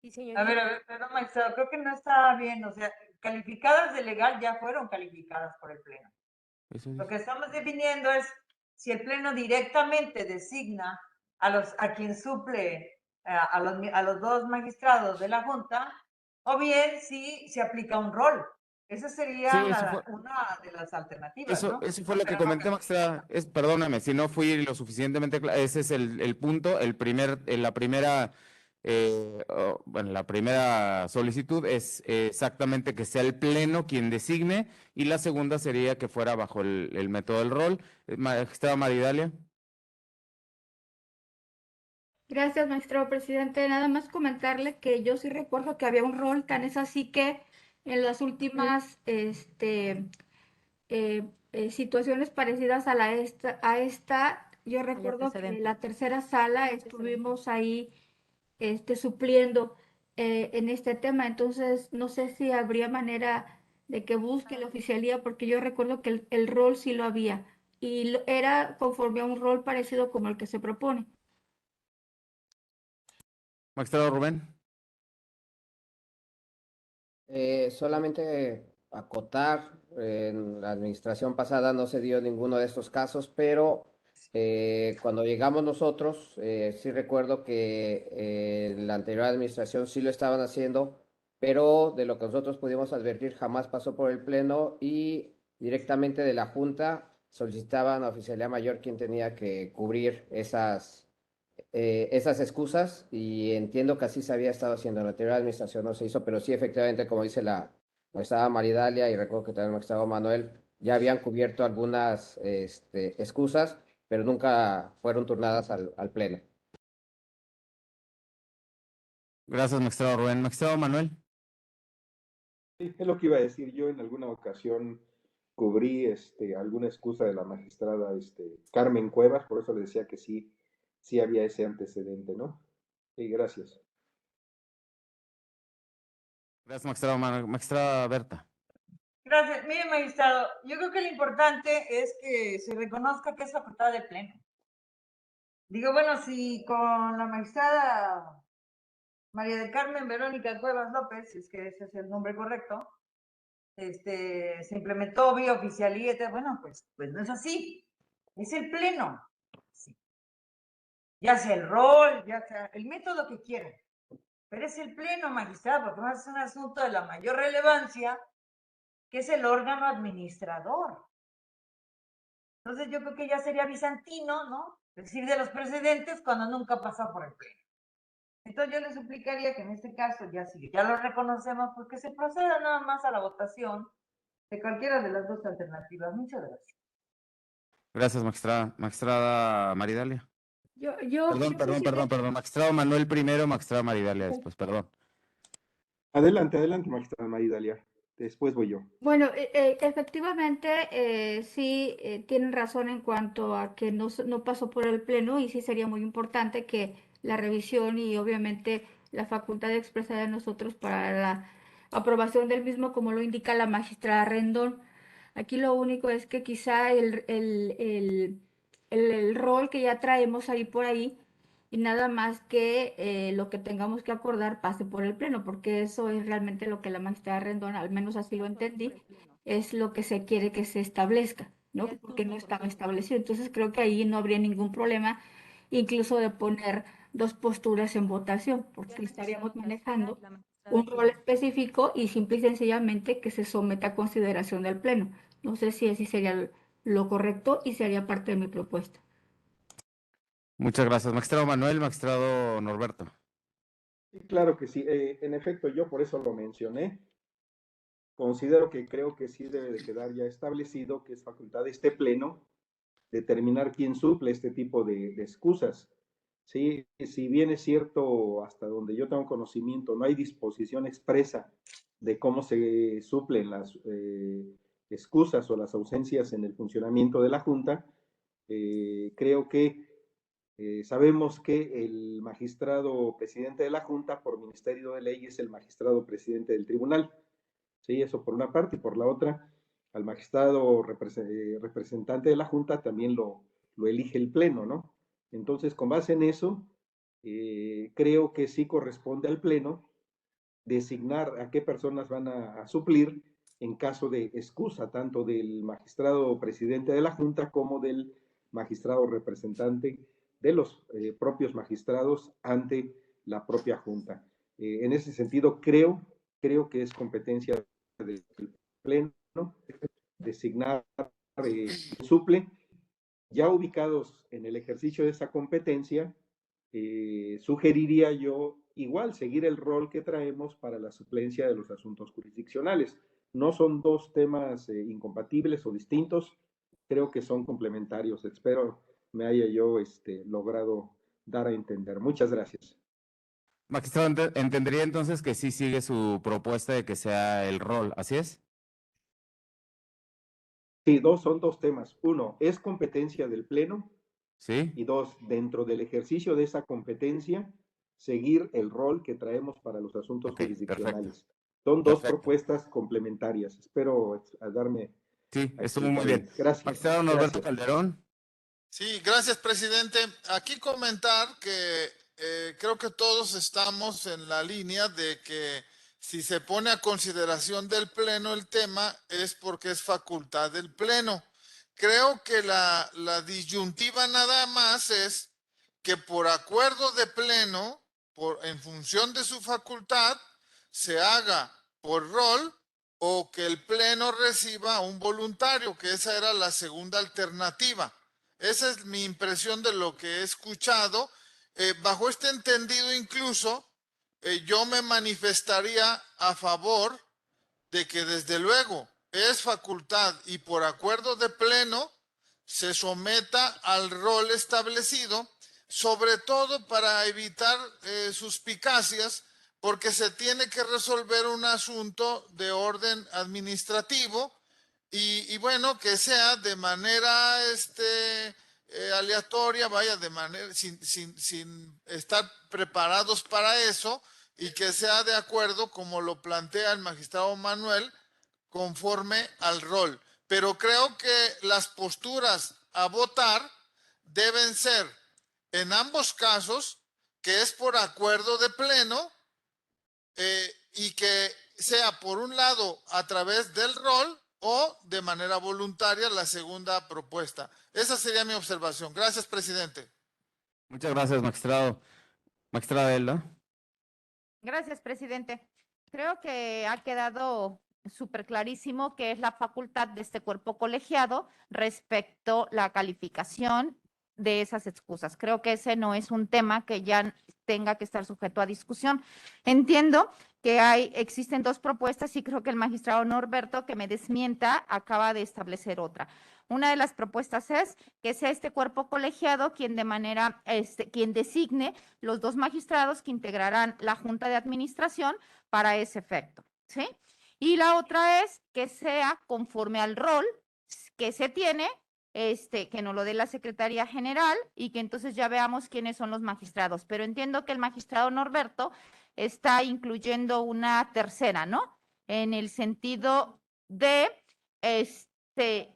Speaker 2: Sí, señoría.
Speaker 8: A ver, perdón, magistrado, creo que no está bien, o sea, calificadas de legal ya fueron calificadas por el Pleno.
Speaker 1: Eso
Speaker 8: Lo
Speaker 1: dice.
Speaker 8: que estamos definiendo es si el Pleno directamente designa a quien suple a los dos magistrados de la Junta, o bien si se aplica un rol. Esa sería
Speaker 1: Sí, eso fue.
Speaker 8: una de las alternativas, ¿no?
Speaker 1: Eso fue lo que
Speaker 8: Pero no
Speaker 1: comenté, magistrada. Perdóname, si no fui lo suficientemente claro. Ese es el punto. La primera, bueno, la primera solicitud es exactamente que sea el Pleno quien designe, y la segunda sería que fuera bajo el método del rol. Magistrada Maridalia.
Speaker 5: Gracias, magistrado presidente. Nada más comentarle que yo sí recuerdo que había un rol, tan es así que en las últimas situaciones parecidas a esta, yo recuerdo que en la tercera sala estuvimos ahí supliendo en este tema. Entonces, no sé si habría manera de que busque la oficialía, porque yo recuerdo que el rol sí lo había y era conforme a un rol parecido como el que se propone.
Speaker 1: Magistrado Rubén.
Speaker 3: Solamente acotar, en la administración pasada no se dio ninguno de estos casos, pero cuando llegamos nosotros, sí recuerdo que en la anterior administración sí lo estaban haciendo, pero de lo que nosotros pudimos advertir jamás pasó por el Pleno y directamente de la Junta solicitaban a Oficialía Mayor quien tenía que cubrir esas excusas, y entiendo que así se había estado haciendo. En la anterior administración no se hizo, pero sí, efectivamente, como dice la magistrada Maridalia, y recuerdo que también el magistrado Manuel, ya habían cubierto algunas excusas, pero nunca fueron turnadas al Pleno.
Speaker 1: Gracias, magistrado Rubén. Magistrado Manuel.
Speaker 11: Sí, es lo que iba a decir. Yo en alguna ocasión cubrí alguna excusa de la magistrada Carmen Cuevas, por eso le decía que sí, sí había ese antecedente, ¿no? Sí, gracias.
Speaker 1: Gracias, magistrada Berta.
Speaker 8: Gracias. Mire, magistrado, yo creo que lo importante es que se reconozca que es facultad de Pleno. Digo, bueno, si con la magistrada María del Carmen Verónica Cuevas López, es que ese es el nombre correcto, se implementó vía oficialía, bueno, pues no es así. Es el Pleno. Sí. Ya sea el rol, ya sea el método que quieran. Pero es el Pleno, magistrado, porque más es un asunto de la mayor relevancia, que es el órgano administrador. Entonces yo creo que ya sería bizantino, ¿no? Decir de los precedentes cuando nunca pasó por el Pleno. Entonces yo le suplicaría que en este caso, ya si ya lo reconocemos, pues que se proceda nada más a la votación de cualquiera de las dos alternativas. Muchas gracias.
Speaker 1: Gracias, magistrada. Magistrada Maridalia.
Speaker 5: Perdón.
Speaker 1: Magistrado Manuel primero, magistrada Maridalia después, perdón.
Speaker 11: Adelante, magistrada Maridalia. Después voy yo.
Speaker 5: Bueno, efectivamente, sí tienen razón en cuanto a que no pasó por el Pleno, y sí sería muy importante que la revisión y obviamente la facultad de expresar de nosotros para la aprobación del mismo, como lo indica la magistrada Rendón. Aquí lo único es que quizá el rol que ya traemos ahí por ahí, y nada más que lo que tengamos que acordar pase por el Pleno, porque eso es realmente lo que la magistrada Rendón, al menos así lo entendí, es lo que se quiere que se establezca, ¿no? Porque no estaba establecido. Entonces creo que ahí no habría ningún problema, incluso de poner dos posturas en votación, porque estaríamos manejando un rol específico y simple y sencillamente que se someta a consideración del Pleno. No sé si así sería lo correcto y sería parte de mi propuesta.
Speaker 1: Muchas gracias. Magistrado Manuel, magistrado Norberto.
Speaker 11: Sí, claro que sí. En efecto, yo por eso lo mencioné. Considero que creo que sí debe de quedar ya establecido que es facultad de este Pleno determinar quién suple este tipo de excusas. Sí, si bien es cierto, hasta donde yo tengo conocimiento, no hay disposición expresa de cómo se suplen las excusas o las ausencias en el funcionamiento de la Junta, creo que Sabemos que el magistrado presidente de la Junta, por Ministerio de Ley, es el magistrado presidente del tribunal. Sí, eso por una parte, y por la otra, al magistrado representante de la Junta también lo elige el Pleno, ¿no? Entonces, con base en eso, creo que sí corresponde al Pleno designar a qué personas van a suplir en caso de excusa, tanto del magistrado presidente de la Junta como del magistrado representante de los propios magistrados ante la propia Junta. En ese sentido, creo que es competencia del Pleno designar suple. Ya ubicados en el ejercicio de esa competencia, sugeriría yo igual seguir el rol que traemos para la suplencia de los asuntos jurisdiccionales. No son dos temas incompatibles o distintos, creo que son complementarios. Espero me haya yo logrado dar a entender. Muchas gracias.
Speaker 1: Magistrado, entendería entonces que sí sigue su propuesta de que sea el rol, ¿así es?
Speaker 11: Sí, son dos temas. Uno, es competencia del Pleno.
Speaker 1: Sí.
Speaker 11: Y dos, dentro del ejercicio de esa competencia, seguir el rol que traemos para los asuntos jurisdiccionales. Son dos propuestas complementarias. Espero darme.
Speaker 1: Sí, estuvo muy bien.
Speaker 11: Gracias.
Speaker 1: Magistrado Norberto Calderón.
Speaker 13: Sí, gracias, presidente. Aquí comentar que creo que todos estamos en la línea de que si se pone a consideración del Pleno el tema es porque es facultad del Pleno. Creo que la disyuntiva nada más es que por acuerdo de Pleno, en función de su facultad, se haga por rol o que el Pleno reciba un voluntario, que esa era la segunda alternativa. Esa es mi impresión de lo que he escuchado. Bajo este entendido incluso, yo me manifestaría a favor de que desde luego es facultad y por acuerdo de Pleno se someta al rol establecido, sobre todo para evitar suspicacias, porque se tiene que resolver un asunto de orden administrativo y bueno, que sea de manera aleatoria, vaya, de manera sin estar preparados para eso y que sea de acuerdo como lo plantea el magistrado Manuel conforme al rol. Pero creo que las posturas a votar deben ser en ambos casos que es por acuerdo de Pleno y que sea por un lado a través del rol o de manera voluntaria la segunda propuesta. Esa sería mi observación. Gracias, presidente.
Speaker 1: Muchas gracias, magistrado. Magistrada Elda.
Speaker 2: Gracias, presidente. Creo que ha quedado súper clarísimo que es la facultad de este cuerpo colegiado respecto a la calificación de esas excusas. Creo que ese no es un tema que ya tenga que estar sujeto a discusión. Entiendo que existen dos propuestas y creo que el magistrado Norberto, que me desmienta, acaba de establecer otra. Una de las propuestas es que sea este cuerpo colegiado quien quien designe los dos magistrados que integrarán la Junta de Administración para ese efecto, ¿sí? Y la otra es que sea conforme al rol que se tiene, que nos lo dé la Secretaría General y que entonces ya veamos quiénes son los magistrados. Pero entiendo que el magistrado Norberto está incluyendo una tercera, ¿no? En el sentido de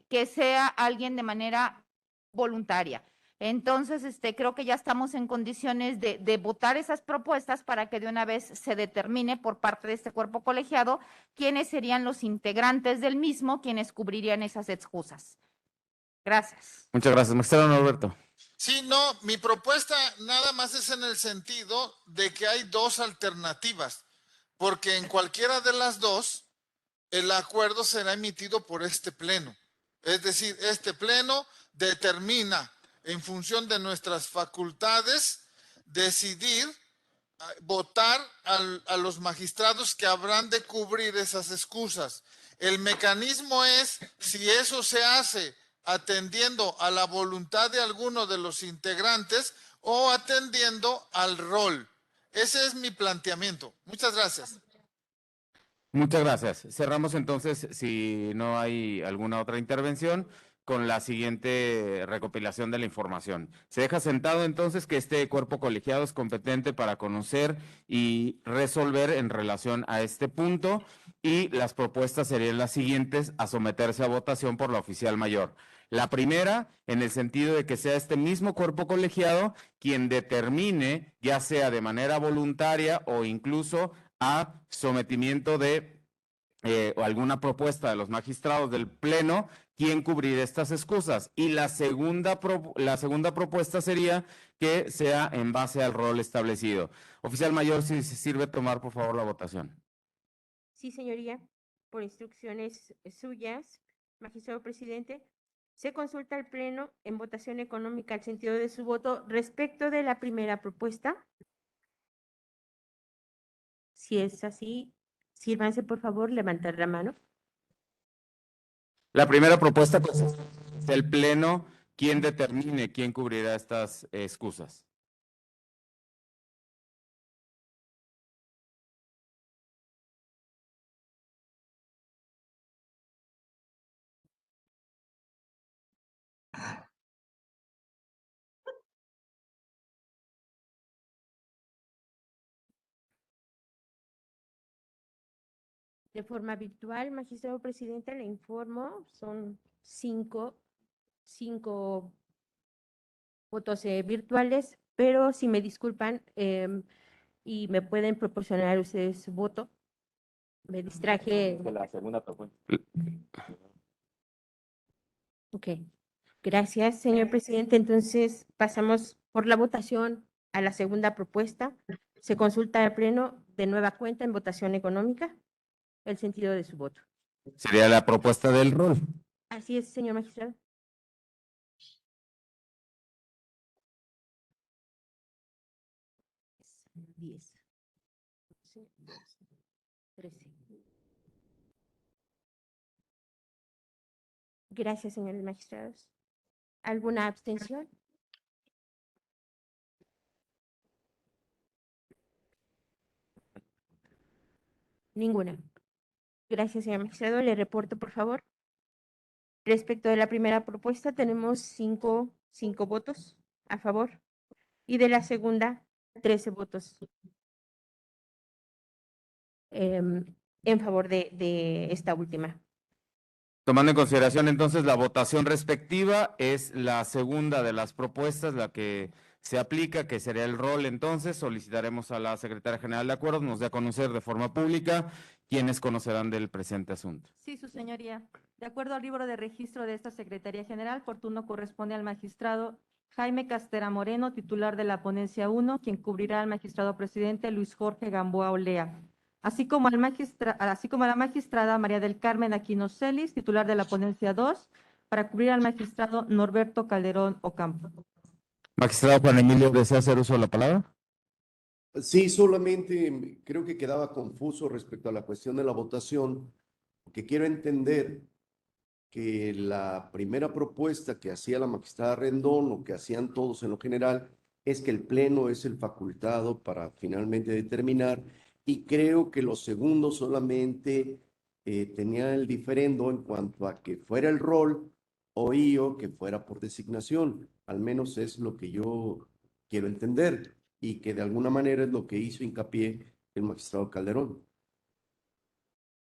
Speaker 2: que sea alguien de manera voluntaria. Entonces, creo que ya estamos en condiciones de votar esas propuestas para que de una vez se determine por parte de este cuerpo colegiado quiénes serían los integrantes del mismo, quienes cubrirían esas excusas. Gracias.
Speaker 1: Muchas gracias, magistrado Norberto.
Speaker 13: Sí, no, mi propuesta nada más es en el sentido de que hay dos alternativas, porque en cualquiera de las dos, el acuerdo será emitido por este pleno. Es decir, este pleno determina en función de nuestras facultades decidir votar a los magistrados que habrán de cubrir esas excusas. El mecanismo es si eso se hace atendiendo a la voluntad de alguno de los integrantes o atendiendo al rol. Ese es mi planteamiento. Muchas gracias.
Speaker 1: Muchas gracias. Cerramos entonces, si no hay alguna otra intervención, con la siguiente recopilación de la información. Se deja sentado entonces que este cuerpo colegiado es competente para conocer y resolver en relación a este punto, y las propuestas serían las siguientes a someterse a votación por la oficial mayor. La primera, en el sentido de que sea este mismo cuerpo colegiado quien determine, ya sea de manera voluntaria o incluso a sometimiento de o alguna propuesta de los magistrados del Pleno, quién cubrirá estas excusas. Y la segunda propuesta sería que sea en base al rol establecido. Oficial mayor, si se sirve tomar, por favor, la votación.
Speaker 2: Sí, señoría, por instrucciones suyas, magistrado presidente, se consulta al Pleno en votación económica el sentido de su voto respecto de la primera propuesta. Si es así, sírvanse por favor levantar la mano.
Speaker 1: La primera propuesta consiste en el Pleno quien determine quién cubrirá estas excusas.
Speaker 2: De forma virtual, magistrado presidente, le informo, son cinco votos virtuales, pero si me disculpan y me pueden proporcionar ustedes su voto, me distraje.
Speaker 1: De la segunda propuesta.
Speaker 2: Ok, gracias, señor presidente. Entonces pasamos por la votación a la segunda propuesta. Se consulta al Pleno de nueva cuenta en votación económica el sentido de su voto.
Speaker 1: Sería la propuesta del rol.
Speaker 2: Así es, señor magistrado. Diez, 11, 12, 13. Gracias, señores magistrados. ¿Alguna abstención? Ninguna. Gracias, señor magistrado. Le reporto, por favor. Respecto de la primera propuesta, tenemos cinco votos a favor y de la segunda, 13 votos en favor de esta última.
Speaker 1: Tomando en consideración entonces la votación respectiva, es la segunda de las propuestas la que se aplica, que sería el rol. Entonces solicitaremos a la Secretaria General de Acuerdos nos dé a conocer de forma pública quienes conocerán del presente asunto.
Speaker 12: Sí, su señoría. De acuerdo al libro de registro de esta Secretaría General, por turno corresponde al magistrado Jaime Castera Moreno, titular de la ponencia 1, quien cubrirá al magistrado presidente Luis Jorge Gamboa Olea, así como a la magistrada María del Carmen Aquino Celis, titular de la ponencia 2, para cubrir al magistrado Norberto Calderón Ocampo.
Speaker 1: Magistrado Juan Emilio, ¿desea hacer uso de la palabra?
Speaker 4: Sí, solamente creo que quedaba confuso respecto a la cuestión de la votación, porque quiero entender que la primera propuesta que hacía la magistrada Rendón o que hacían todos en lo general es que el Pleno es el facultado para finalmente determinar, y creo que los segundos solamente tenían el diferendo en cuanto a que fuera el rol o que fuera por designación. Al menos es lo que yo quiero entender y que de alguna manera es lo que hizo hincapié el magistrado Calderón.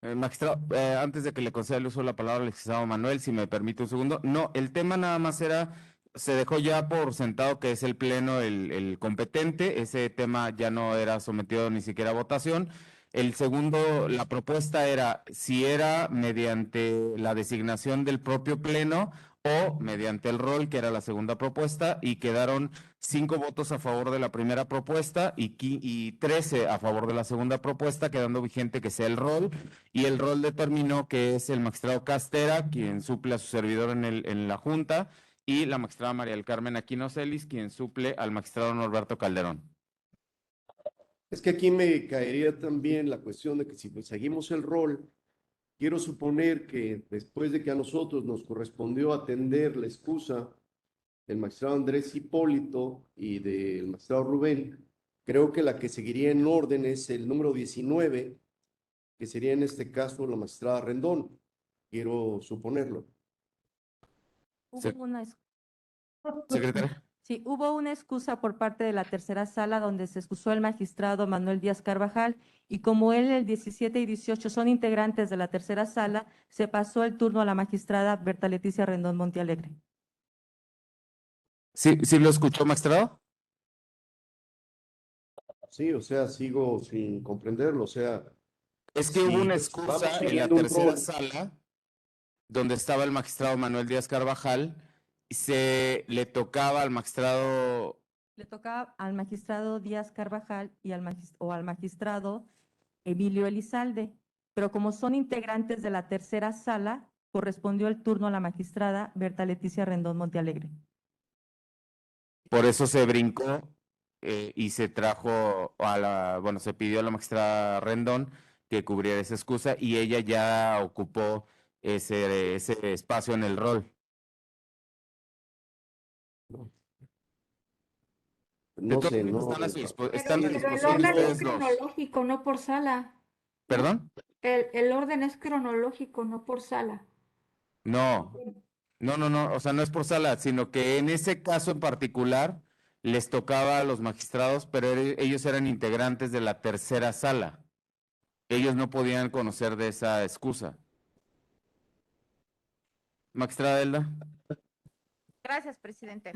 Speaker 1: Magistrado, antes de que le conceda el uso de la palabra al licenciado Manuel, si me permite un segundo. No, el tema nada más era, se dejó ya por sentado que es el Pleno el competente, ese tema ya no era sometido ni siquiera a votación. El segundo, la propuesta era si era mediante la designación del propio Pleno o mediante el rol, que era la segunda propuesta, y quedaron 5 votos a favor de la primera propuesta y 13 a favor de la segunda propuesta, quedando vigente que sea el rol, y el rol determinó que es el magistrado Castera, quien suple a su servidor en la Junta, y la magistrada María del Carmen Aquino Celis, quien suple al magistrado Norberto Calderón.
Speaker 4: Es que aquí me caería también la cuestión de que si pues seguimos el rol, quiero suponer que después de que a nosotros nos correspondió atender la excusa del magistrado Andrés Hipólito y del magistrado Rubén, creo que la que seguiría en orden es el número 19, que sería en este caso la magistrada Rendón. Quiero suponerlo.
Speaker 12: Hubo
Speaker 1: Se-
Speaker 12: una, ex-
Speaker 1: Secretaria.
Speaker 12: sí, hubo una excusa por parte de la tercera sala donde se excusó el magistrado Manuel Díaz Carvajal y como él el 17 y 18 son integrantes de la tercera sala, se pasó el turno a la magistrada Berta Leticia Rendón Montealegre.
Speaker 1: ¿Sí lo escuchó, magistrado?
Speaker 4: Sí, o sea, sigo sin comprenderlo, o sea,
Speaker 1: Es que hubo
Speaker 4: si
Speaker 1: una
Speaker 4: vamos
Speaker 1: excusa en la
Speaker 4: siguiendo un
Speaker 1: tercera
Speaker 4: rol,
Speaker 1: sala donde estaba el magistrado Manuel Díaz Carvajal y se le tocaba al magistrado.
Speaker 12: Le toca al magistrado Díaz Carvajal y al magistrado Emilio Elizalde, pero como son integrantes de la tercera sala, correspondió el turno a la magistrada Berta Leticia Rendón Montealegre.
Speaker 1: Por eso se brincó y se trajo bueno, se pidió a la magistrada Rendón que cubriera esa excusa y ella ya ocupó ese espacio en el rol. De
Speaker 4: no
Speaker 1: todas
Speaker 4: sé,
Speaker 1: maneras,
Speaker 4: no.
Speaker 1: están a
Speaker 5: Pero el
Speaker 1: disposición de
Speaker 5: orden es
Speaker 1: ustedes dos.
Speaker 5: cronológico, no por sala. ¿no?
Speaker 1: ¿Perdón?
Speaker 5: El orden es cronológico, no por sala.
Speaker 1: No, no, o sea, no es por sala, sino que en ese caso en particular les tocaba a los magistrados, pero ellos eran integrantes de la tercera sala. Ellos no podían conocer de esa excusa. Magistrada Elda.
Speaker 2: Gracias, presidente.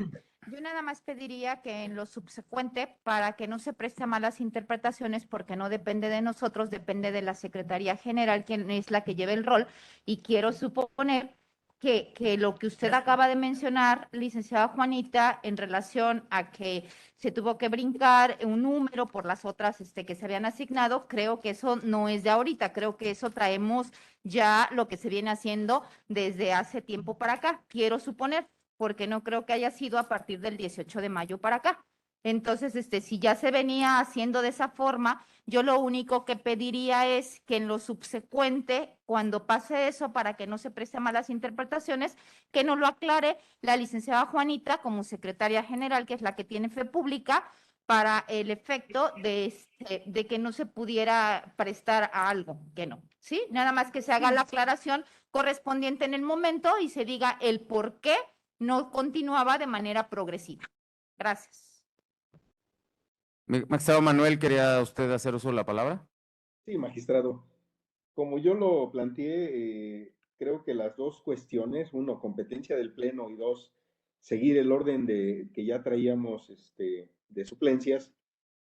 Speaker 2: Yo nada más pediría que en lo subsecuente, para que no se preste a malas interpretaciones, porque no depende de nosotros, depende de la Secretaría General, quien es la que lleva el rol, y quiero suponer que lo que usted acaba de mencionar, licenciada Juanita, en relación a que se tuvo que brincar un número por las otras que se habían asignado, creo que eso no es de ahorita, creo que eso traemos ya lo que se viene haciendo desde hace tiempo para acá, quiero suponer, porque no creo que haya sido a partir del 18 de mayo para acá. Entonces, si ya se venía haciendo de esa forma, yo lo único que pediría es que en lo subsecuente, cuando pase eso, para que no se preste a malas interpretaciones, que nos lo aclare la licenciada Juanita como secretaria general, que es la que tiene fe pública, para el efecto de que no se pudiera prestar a algo, que no, ¿sí? Nada más que se haga la aclaración correspondiente en el momento y se diga el por qué no continuaba de manera progresiva. Gracias.
Speaker 1: Magistrado Manuel, ¿quería usted hacer uso de la palabra?
Speaker 11: Sí, magistrado. Como yo lo planteé, creo que las dos cuestiones, uno, competencia del Pleno y dos, seguir el orden que ya traíamos de suplencias,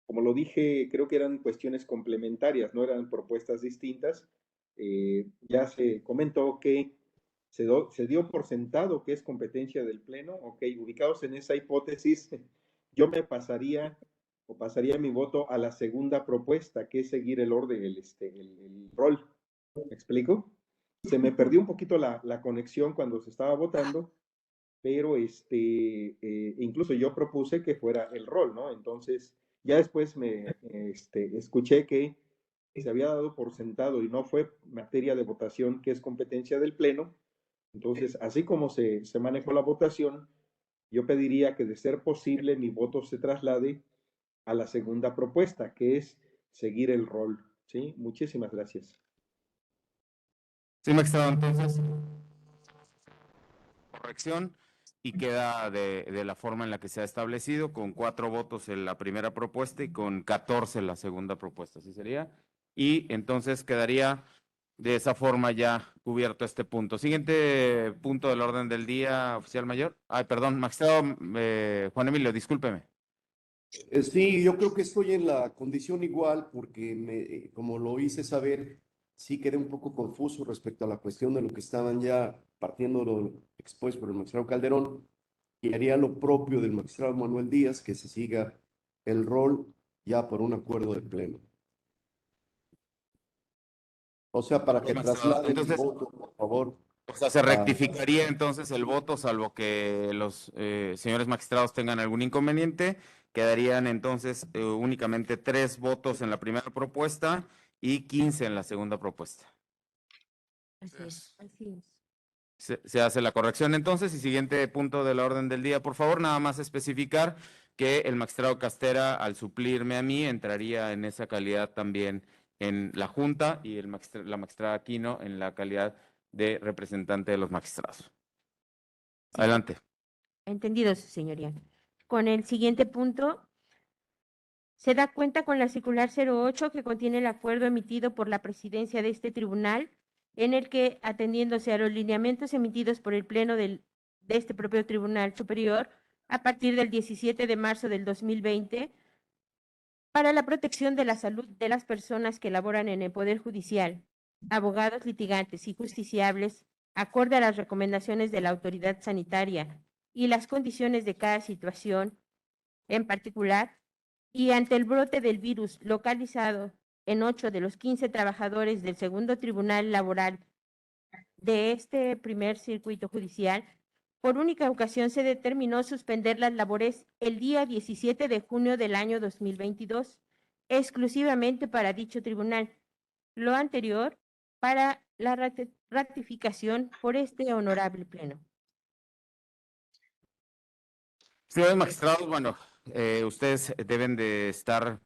Speaker 11: como lo dije, creo que eran cuestiones complementarias, no eran propuestas distintas. Ya se comentó que se dio por sentado que es competencia del Pleno. Ok, ubicados en esa hipótesis, yo me pasaría o pasaría mi voto a la segunda propuesta, que es seguir el orden, el rol. ¿Me explico? Se me perdió un poquito la conexión cuando se estaba votando, pero incluso yo propuse que fuera el rol, ¿no? Entonces, ya después escuché que se había dado por sentado y no fue materia de votación, que es competencia del Pleno. Entonces, así como se manejó la votación, yo pediría que de ser posible mi voto se traslade a la segunda propuesta, que es seguir el rol, ¿sí? Muchísimas gracias.
Speaker 1: Sí, magistrado, entonces, corrección y queda de la forma en la que se ha establecido, con 4 votos en la primera propuesta y con 14 en la segunda propuesta, ¿así sería? Y entonces quedaría de esa forma ya cubierto este punto. Siguiente punto del orden del día, oficial mayor. Ay, perdón, magistrado Juan Emilio, discúlpeme.
Speaker 4: Sí, yo creo que estoy en la condición igual porque como lo hice saber, sí quedé un poco confuso respecto a la cuestión de lo que estaban ya partiendo lo expuesto por el magistrado Calderón y haría lo propio del magistrado Manuel Díaz, que se siga el rol ya por un acuerdo de pleno. O sea, para que trasladen el
Speaker 1: Entonces,
Speaker 4: voto, por favor.
Speaker 1: o sea, se rectificaría entonces el voto, salvo que los señores magistrados tengan algún inconveniente. Quedarían entonces únicamente 3 votos en la primera propuesta y 15 en la segunda propuesta.
Speaker 2: Así es, así es.
Speaker 1: Se hace la corrección entonces y siguiente punto de la orden del día, por favor, nada más especificar que el magistrado Castera, al suplirme a mí, entraría en esa calidad también en la Junta y la magistrada Aquino en la calidad de representante de los magistrados. Adelante.
Speaker 2: Entendido, su señoría. Con el siguiente punto, se da cuenta con la circular 08 que contiene el acuerdo emitido por la presidencia de este tribunal, en el que, atendiéndose a los lineamientos emitidos por el Pleno de este propio Tribunal Superior, a partir del 17 de marzo del 2020, para la protección de la salud de las personas que laboran en el Poder Judicial, abogados litigantes y justiciables, acorde a las recomendaciones de la autoridad sanitaria y las condiciones de cada situación en particular, y ante el brote del virus localizado en 8 de los 15 trabajadores del segundo tribunal laboral de este primer circuito judicial, por única ocasión se determinó suspender las labores el día 17 de junio del año 2022, exclusivamente para dicho tribunal. Lo anterior para la ratificación por este honorable pleno.
Speaker 1: Señores magistrados, bueno, ustedes deben de estar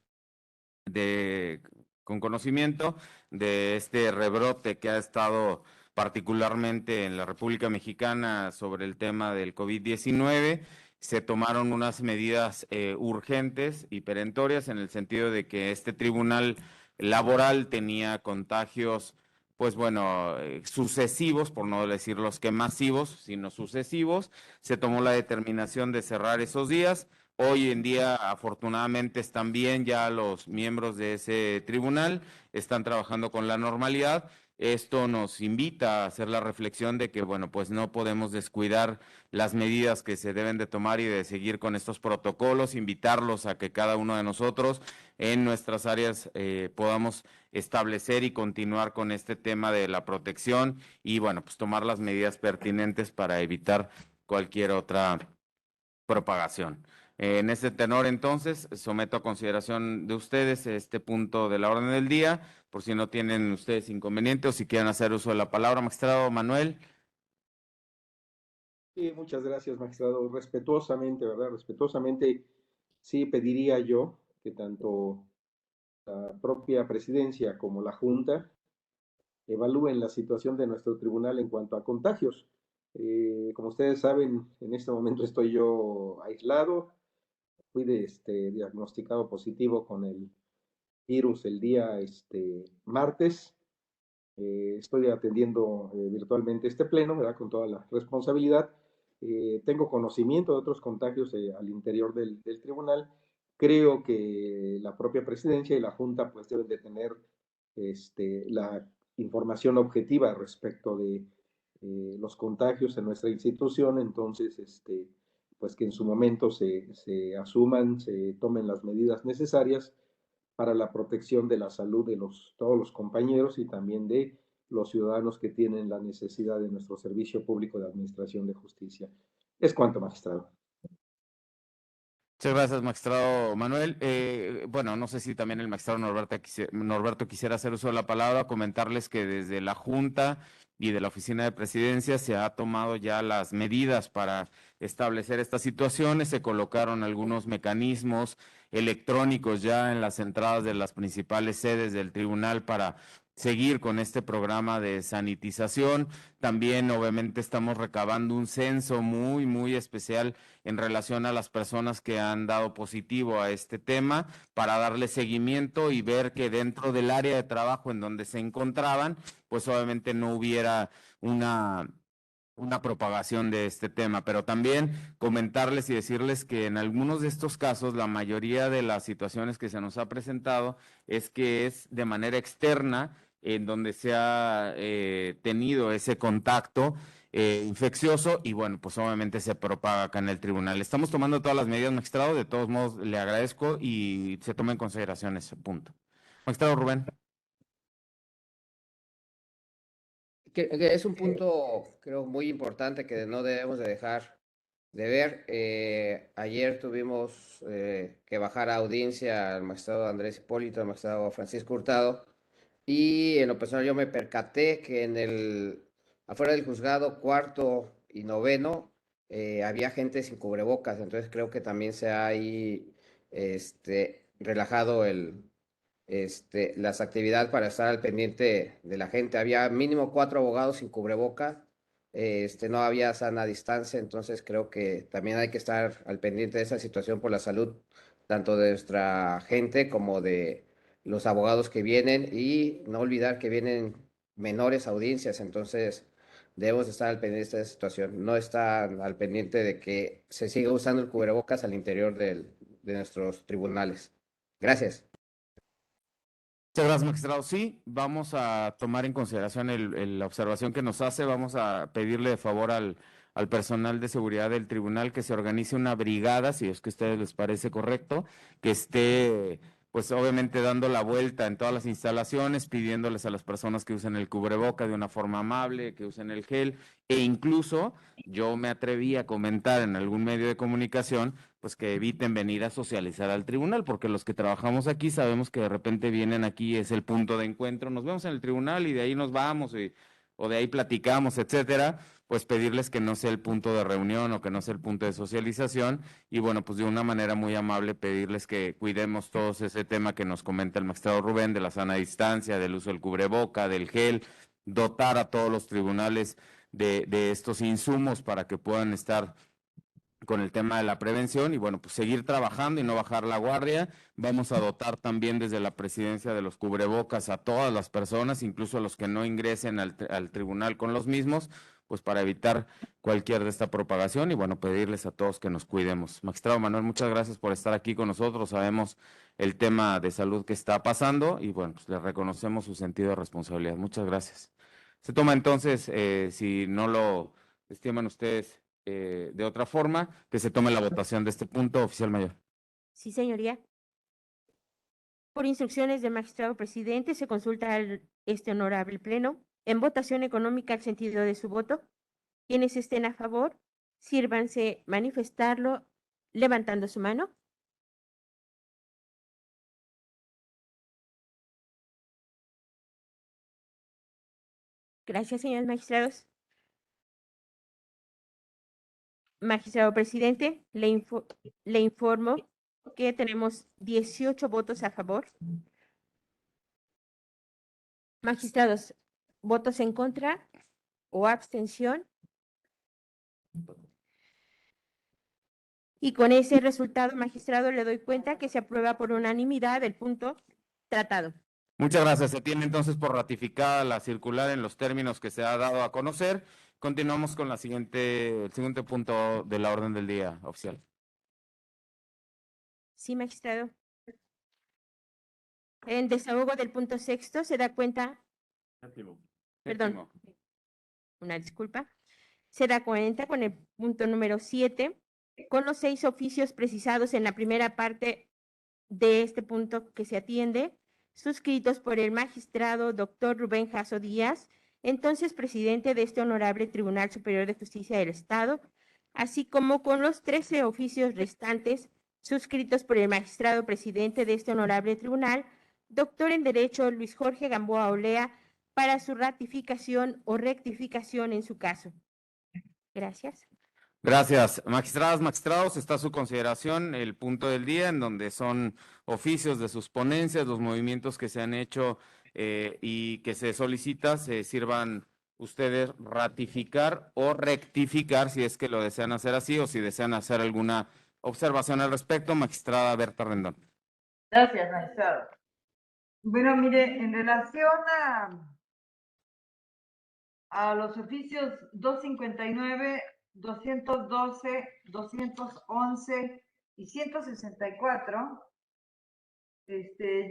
Speaker 1: con conocimiento de este rebrote que ha estado particularmente en la República Mexicana sobre el tema del COVID-19. Se tomaron unas medidas urgentes y perentorias en el sentido de que este tribunal laboral tenía contagios, pues bueno, sucesivos, por no decir los que masivos, sino sucesivos. Se tomó la determinación de cerrar esos días. Hoy en día, afortunadamente, están bien ya los miembros de ese tribunal, están trabajando con la normalidad. Esto nos invita a hacer la reflexión de que, bueno, pues no podemos descuidar las medidas que se deben de tomar y de seguir con estos protocolos, invitarlos a que cada uno de nosotros en nuestras áreas podamos establecer y continuar con este tema de la protección y, bueno, pues tomar las medidas pertinentes para evitar cualquier otra propagación. En ese tenor, entonces, someto a consideración de ustedes este punto de la orden del día, por si no tienen ustedes inconveniente o si quieren hacer uso de la palabra. Magistrado Manuel.
Speaker 11: Sí, muchas gracias, magistrado. Respetuosamente, ¿verdad? Respetuosamente, sí pediría yo que tanto la propia presidencia como la Junta evalúen la situación de nuestro tribunal en cuanto a contagios. Como ustedes saben, en este momento estoy yo aislado, fui diagnosticado positivo con el virus el día martes. Estoy atendiendo virtualmente este pleno, ¿verdad? Con toda la responsabilidad. Tengo conocimiento de otros contagios al interior del tribunal. Creo que la propia presidencia y la Junta pues deben de tener la información objetiva respecto de los contagios en nuestra institución. Entonces, pues que en su momento se asuman, se tomen las medidas necesarias para la protección de la salud de todos los compañeros y también de los ciudadanos que tienen la necesidad de nuestro servicio público de administración de justicia. Es cuanto, magistrado.
Speaker 1: Muchas gracias, magistrado Manuel. Bueno, no sé si también el magistrado Norberto quisiera hacer uso de la palabra, comentarles que desde la Junta y de la Oficina de Presidencia se ha tomado ya las medidas para establecer estas situaciones. Se colocaron algunos mecanismos electrónicos ya en las entradas de las principales sedes del tribunal para seguir con este programa de sanitización. También, obviamente, estamos recabando un censo muy, muy especial en relación a las personas que han dado positivo a este tema para darle seguimiento y ver que dentro del área de trabajo en donde se encontraban, pues obviamente no hubiera una propagación de este tema, pero también comentarles y decirles que en algunos de estos casos, la mayoría de las situaciones que se nos ha presentado es que es de manera externa en donde se ha tenido ese contacto infeccioso y bueno, pues obviamente se propaga acá en el tribunal. Estamos tomando todas las medidas, magistrado, de todos modos le agradezco y se toma en consideración ese punto. Magistrado Rubén.
Speaker 3: Que es un punto, creo, muy importante que no debemos de dejar de ver. Ayer tuvimos que bajar a audiencia al magistrado Andrés Hipólito, al magistrado Francisco Hurtado, y en lo personal yo me percaté que afuera del juzgado cuarto y noveno había gente sin cubrebocas, entonces creo que también se ha ahí relajado las actividades para estar al pendiente de la gente. Había mínimo 4 abogados sin cubreboca no había sana distancia, entonces creo que también hay que estar al pendiente de esa situación por la salud, tanto de nuestra gente como de los abogados que vienen, y no olvidar que vienen menores audiencias, entonces debemos estar al pendiente de esta situación, no estar al pendiente de que se siga usando el cubrebocas al interior de nuestros tribunales. Gracias.
Speaker 1: Muchas gracias, magistrado. Sí, vamos a tomar en consideración la observación que nos hace. Vamos a pedirle de favor al personal de seguridad del tribunal que se organice una brigada, si es que a ustedes les parece correcto, que esté, pues obviamente dando la vuelta en todas las instalaciones, pidiéndoles a las personas que usen el cubreboca de una forma amable, que usen el gel, e incluso yo me atreví a comentar en algún medio de comunicación pues que eviten venir a socializar al tribunal, porque los que trabajamos aquí sabemos que de repente vienen aquí, es el punto de encuentro, nos vemos en el tribunal y de ahí nos vamos, o de ahí platicamos, etcétera, pues pedirles que no sea el punto de reunión o que no sea el punto de socialización, y bueno, pues de una manera muy amable pedirles que cuidemos todos ese tema que nos comenta el magistrado Rubén, de la sana distancia, del uso del cubreboca, del gel, dotar a todos los tribunales de estos insumos para que puedan estar con el tema de la prevención y bueno, pues seguir trabajando y no bajar la guardia. Vamos a dotar también desde la presidencia de los cubrebocas a todas las personas, incluso a los que no ingresen al tribunal con los mismos, pues para evitar cualquier de esta propagación y bueno, pedirles a todos que nos cuidemos. Magistrado Manuel, muchas gracias por estar aquí con nosotros. Sabemos el tema de salud que está pasando y bueno, pues le reconocemos su sentido de responsabilidad. Muchas gracias. Se toma entonces, si no lo estiman ustedes de otra forma, que se tome la votación de este punto, oficial mayor.
Speaker 2: Sí, señoría. Por instrucciones del magistrado presidente, se consulta este honorable pleno en votación económica el sentido de su voto. Quienes estén a favor, sírvanse manifestarlo levantando su mano. Gracias, señores magistrados. Magistrado presidente, le informo que tenemos 18 votos a favor. Magistrados, votos en contra o abstención. Y con ese resultado, magistrado, le doy cuenta que se aprueba por unanimidad el punto tratado.
Speaker 1: Muchas gracias. Se tiene entonces por ratificada la circular en los términos que se ha dado a conocer. Continuamos con el siguiente punto de la orden del día, oficial.
Speaker 2: Sí, magistrado. En desahogo del punto sexto se da cuenta, perdón, una disculpa, se da cuenta con el punto número 7, con los 6 oficios precisados en la primera parte de este punto que se atiende, suscritos por el magistrado doctor Rubén Jasso Díaz, entonces presidente de este honorable Tribunal Superior de Justicia del Estado, así como con los 13 oficios restantes suscritos por el magistrado presidente de este honorable tribunal, doctor en Derecho Luis Jorge Gamboa Olea, para su ratificación o rectificación en su caso. Gracias.
Speaker 1: Gracias. Magistradas, magistrados, está a su consideración el punto del día en donde son oficios de sus ponencias, los movimientos que se han hecho y que se solicita, se sirvan ustedes ratificar o rectificar si es que lo desean hacer así o si desean hacer alguna observación al respecto. Magistrada Berta Rendón.
Speaker 8: Gracias, magistrado. Bueno, mire, en relación a los oficios 259, 212, 211 y 164, yo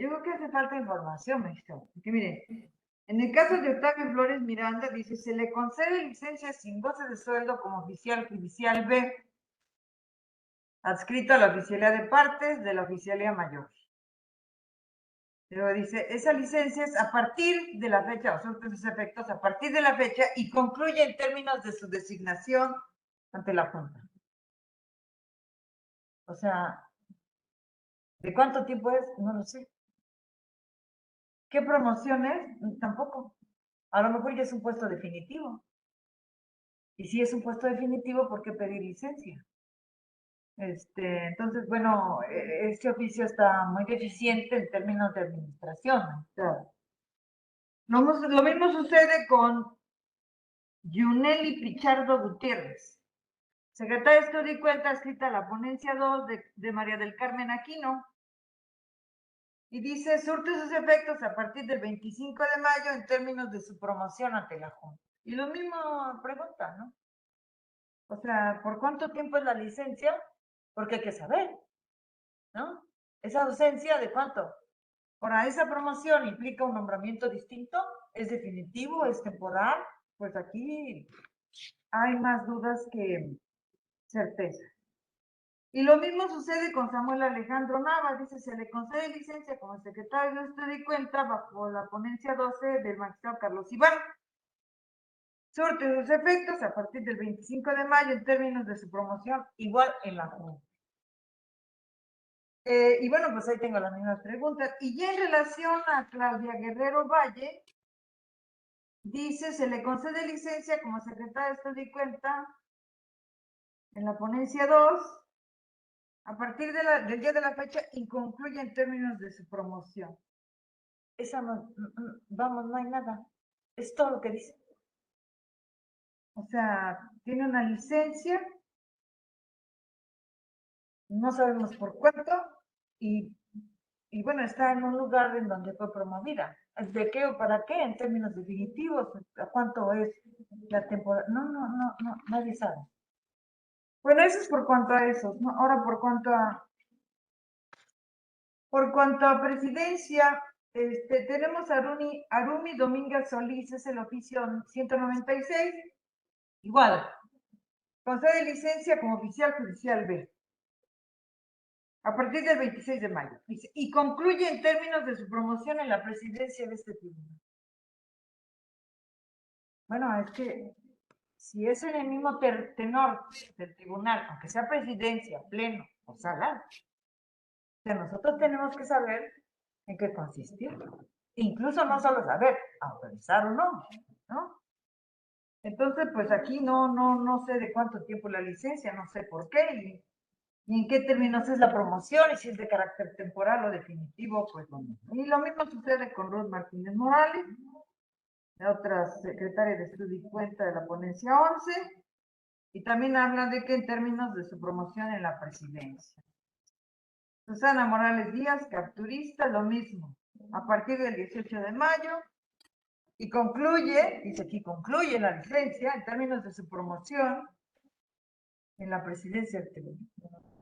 Speaker 8: creo que hace falta información, magistrado. Porque mire, en el caso de Octavio Flores Miranda, dice, se le concede licencia sin goce de sueldo como oficial judicial B, adscrito a la oficialía de partes de la oficialía mayor. Pero dice, esa licencia es a partir de la fecha, o son esos efectos a partir de la fecha y concluye en términos de su designación ante la Junta. O sea, ¿de cuánto tiempo es? No lo sé. ¿Qué promoción es? Tampoco. A lo mejor ya es un puesto definitivo. Y si es un puesto definitivo, ¿por qué pedir licencia? Entonces, bueno, este oficio está muy deficiente en términos de administración. Claro. Lo mismo sucede con Yuneli Pichardo Gutiérrez. Secretaria de Estudio y Cuenta, escrita a la ponencia 2 de María del Carmen Aquino. Y dice, surte sus efectos a partir del 25 de mayo en términos de su promoción ante la Junta. Y lo mismo pregunta, ¿no? O sea, ¿por cuánto tiempo es la licencia? Porque hay que saber, ¿no? Esa ausencia, ¿de cuánto? Ahora, esa promoción implica un nombramiento distinto, es definitivo, es temporal, pues aquí hay más dudas que certeza. Y lo mismo sucede con Samuel Alejandro Nava, dice, se le concede licencia como secretario de Estudio y Cuenta bajo la ponencia 12 del magistrado Carlos Iván. Surte sus efectos a partir del 25 de mayo en términos de su promoción, igual en la Junta. Y bueno, pues ahí tengo las mismas preguntas. Y ya en relación a Claudia Guerrero Valle, dice, se le concede licencia como secretaria de Estudio y Cuenta en la ponencia 2 a partir del día de la fecha y concluye en términos de su promoción. Esa no, vamos, no hay nada. Es todo lo que dice. O sea, tiene una licencia, no sabemos por cuánto, y bueno, está en un lugar en donde fue promovida. ¿De qué o para qué? En términos definitivos, ¿a cuánto es la temporada? No, nadie sabe. Bueno, eso es por cuanto a eso, ¿no? Ahora, por cuanto a presidencia, tenemos a Arumi Domínguez Solís, es el oficio 196, igual, concede licencia como oficial judicial B, a partir del 26 de mayo, y concluye en términos de su promoción en la presidencia de este tribunal. Bueno, es que si es en el mismo tenor del tribunal, aunque sea presidencia, pleno o sala, o sea, nosotros tenemos que saber en qué consistió. Incluso no solo saber, autorizar o no, ¿no? Entonces, pues aquí no sé de cuánto tiempo la licencia, no sé por qué, y en qué términos es la promoción, y si es de carácter temporal o definitivo, pues no. Y lo mismo sucede con Ruth Martínez Morales, la otra secretaria de Estudio y Cuenta de la ponencia 11, y también habla de que en términos de su promoción en la presidencia. Susana Morales Díaz, capturista, lo mismo, a partir del 18 de mayo, y concluye, dice aquí, concluye la licencia en términos de su promoción en la presidencia del tribunal.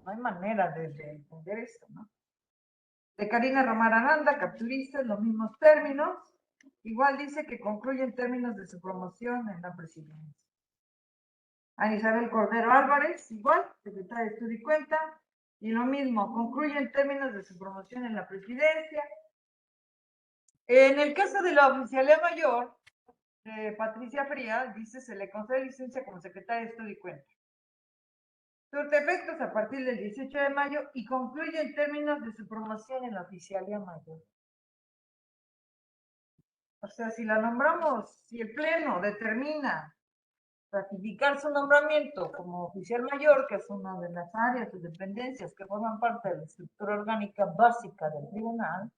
Speaker 8: No hay manera de entender esto, ¿no? De Karina Romar Aranda, capturista, en los mismos términos, igual dice que concluye en términos de su promoción en la presidencia. A Isabel Cordero Álvarez, igual, secretaria de Estudio y Cuenta, y lo mismo, concluye en términos de su promoción en la presidencia. En el caso de la oficialía mayor, Patricia Frías, dice, se le concede licencia como secretaria de Estudio y Cuenta. Surte efectos a partir del 18 de mayo y concluye en términos de su promoción en la oficialía mayor. O sea, si la nombramos, si el Pleno determina ratificar su nombramiento como oficial mayor, que es una de las áreas o dependencias que forman parte de la estructura orgánica básica del tribunal,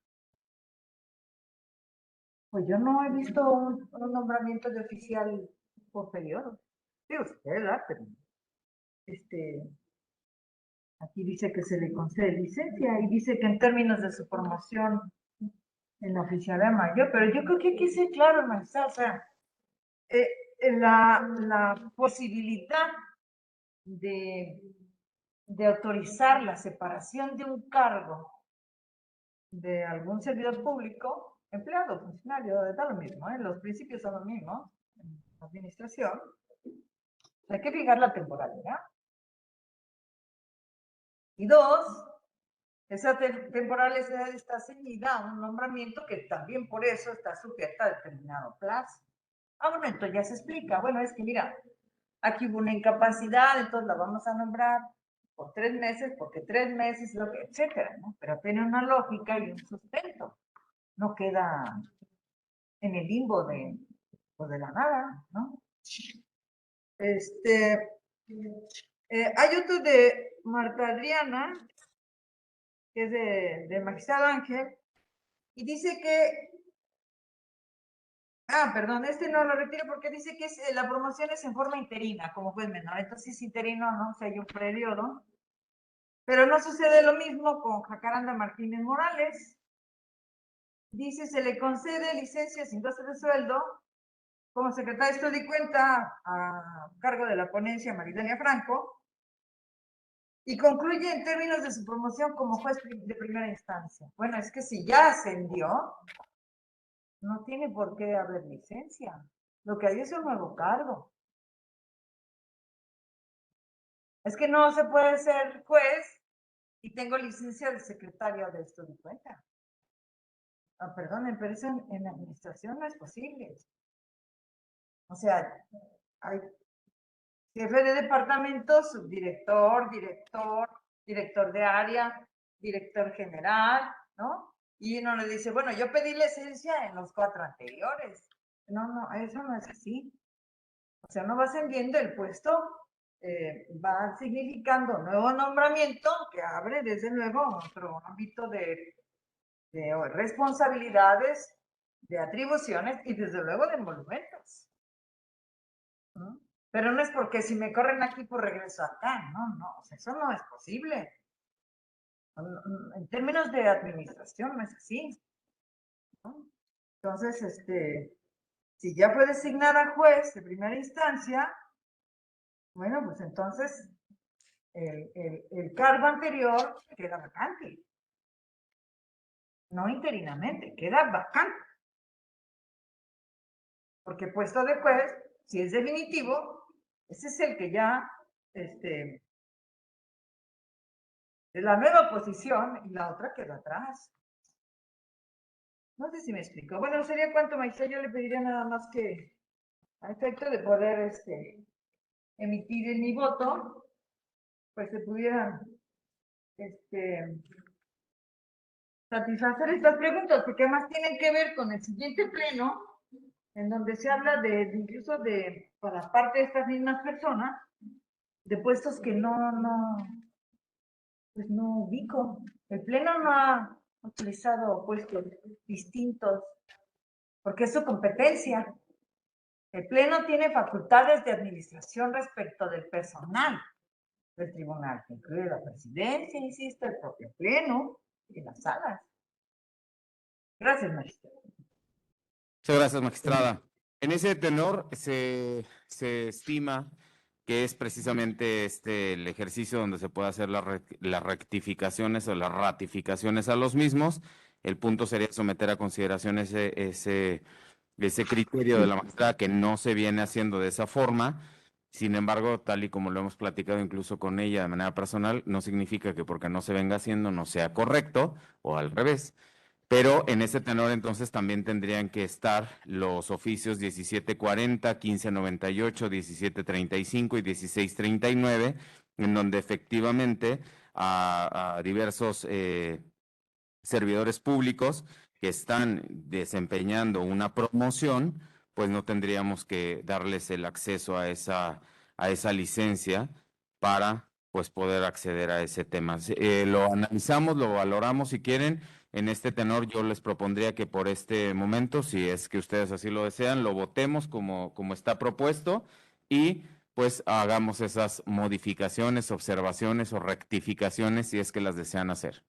Speaker 8: pues yo no he visto un nombramiento de oficial posterior. Sí, ¿verdad? Pero aquí dice que se le concede licencia y dice que en términos de su promoción en la oficialía mayor, pero yo creo que hay que ser claro, Marcelo, o sea, la posibilidad de autorizar la separación de un cargo de algún servidor público, empleado, funcionario, da lo mismo, los principios son los mismos en la administración, hay que fijar la temporalidad. Y dos, esa temporalidad está ceñida a un nombramiento que también por eso está sujeta a determinado plazo. Bueno, entonces ya se explica. Bueno, es que mira, aquí hubo una incapacidad, entonces la vamos a nombrar por 3 meses, porque 3 meses, lo que, etcétera, ¿no? Pero tiene una lógica y un sustento. No queda en el limbo de la nada, ¿no? Hay otro de Marta Adriana, que es de Magistrado Ángel, y dice que Ah, perdón, este no lo retiro porque dice que la promoción es en forma interina, como juez menor. Entonces, es interino, no, o sea, hay un periodo. Pero no sucede lo mismo con Jacaranda Martínez Morales. Dice, se le concede licencia sin goce de sueldo como secretaria de Estudio y Cuenta a cargo de la ponencia Maridalia Franco y concluye en términos de su promoción como juez de primera instancia. Bueno, es que si ya ascendió, no tiene por qué haber licencia. Lo que hay es un nuevo cargo. Es que no se puede ser juez y tengo licencia de secretario de Estudio y Cuenta. Ah, perdonen, pero eso en administración no es posible. O sea, hay jefe de departamento, subdirector, director de área, director general, ¿no? Y uno le dice, bueno, yo pedí licencia en los 4 anteriores. No, eso no es así. O sea, no va ascendiendo el puesto, va significando nuevo nombramiento que abre desde luego otro ámbito de responsabilidades, de atribuciones y desde luego de monumentos. ¿No? Pero no es porque si me corren aquí, pues regreso acá. No, o sea, eso no es posible. En términos de administración no es así. ¿No? Entonces, si ya fue designar a juez de primera instancia, bueno, pues entonces el cargo anterior queda vacante. No interinamente, queda vacante. Porque el puesto de juez, si es definitivo, ese es el que ya, de la nueva posición y la otra queda atrás. No sé si me explico. Bueno, sería cuanto, maestra. Yo le pediría nada más que, a efecto de poder emitir mi voto, pues se pudieran satisfacer estas preguntas, porque además tienen que ver con el siguiente pleno, en donde se habla incluso para parte de estas mismas personas, de puestos que pues no ubico. El pleno no ha utilizado puestos distintos, porque es su competencia. El Pleno tiene facultades de administración respecto del personal del tribunal, que incluye la presidencia, insisto, el propio Pleno y las salas. Gracias, magistrado.
Speaker 1: Muchas gracias, magistrada. En ese tenor se estima que es precisamente el ejercicio donde se puede hacer las rectificaciones o las ratificaciones a los mismos. El punto sería someter a consideración ese criterio de la magistrada que no se viene haciendo de esa forma. Sin embargo, tal y como lo hemos platicado incluso con ella de manera personal, no significa que porque no se venga haciendo no sea correcto o al revés. Pero en ese tenor entonces también tendrían que estar los oficios 1740, 1598, 1735 y 1639, en donde efectivamente a diversos servidores públicos que están desempeñando una promoción, pues no tendríamos que darles el acceso a esa licencia para pues poder acceder a ese tema. Lo analizamos, lo valoramos si quieren. En este tenor yo les propondría que por este momento, si es que ustedes así lo desean, lo votemos como está propuesto y pues hagamos esas modificaciones, observaciones o rectificaciones si es que las desean hacer.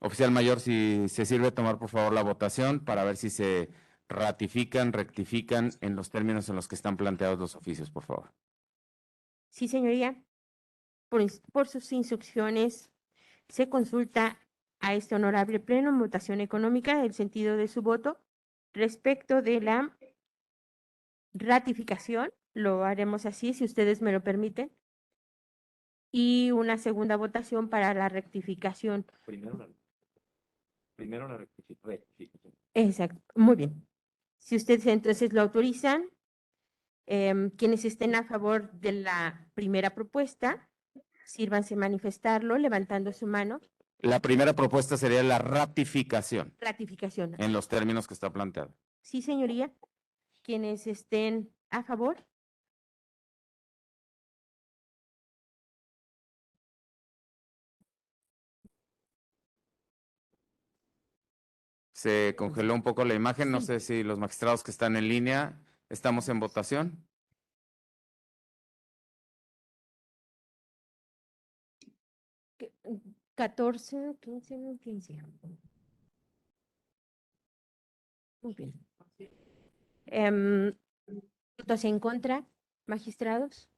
Speaker 1: Oficial mayor, si se sirve tomar por favor la votación para ver si se ratifican, rectifican en los términos en los que están planteados los oficios, por favor.
Speaker 2: Sí, señoría. Por sus instrucciones, se consulta a este honorable pleno en votación económica el sentido de su voto respecto de la ratificación. Lo haremos así, si ustedes me lo permiten. Y una segunda votación para la rectificación.
Speaker 1: Primero la rectificación.
Speaker 2: Exacto, muy bien. Si ustedes entonces lo autorizan, quienes estén a favor de la primera propuesta, sírvanse manifestarlo levantando su mano.
Speaker 1: La primera propuesta sería la ratificación
Speaker 2: Ratificación.
Speaker 1: en los términos que está planteado.
Speaker 2: Sí, señoría. Quienes estén a favor.
Speaker 1: Se congeló un poco la imagen. No sé si los magistrados que están en línea estamos en votación.
Speaker 2: Que- 14, 15, 15. Muy bien. ¿Votos en contra, magistrados?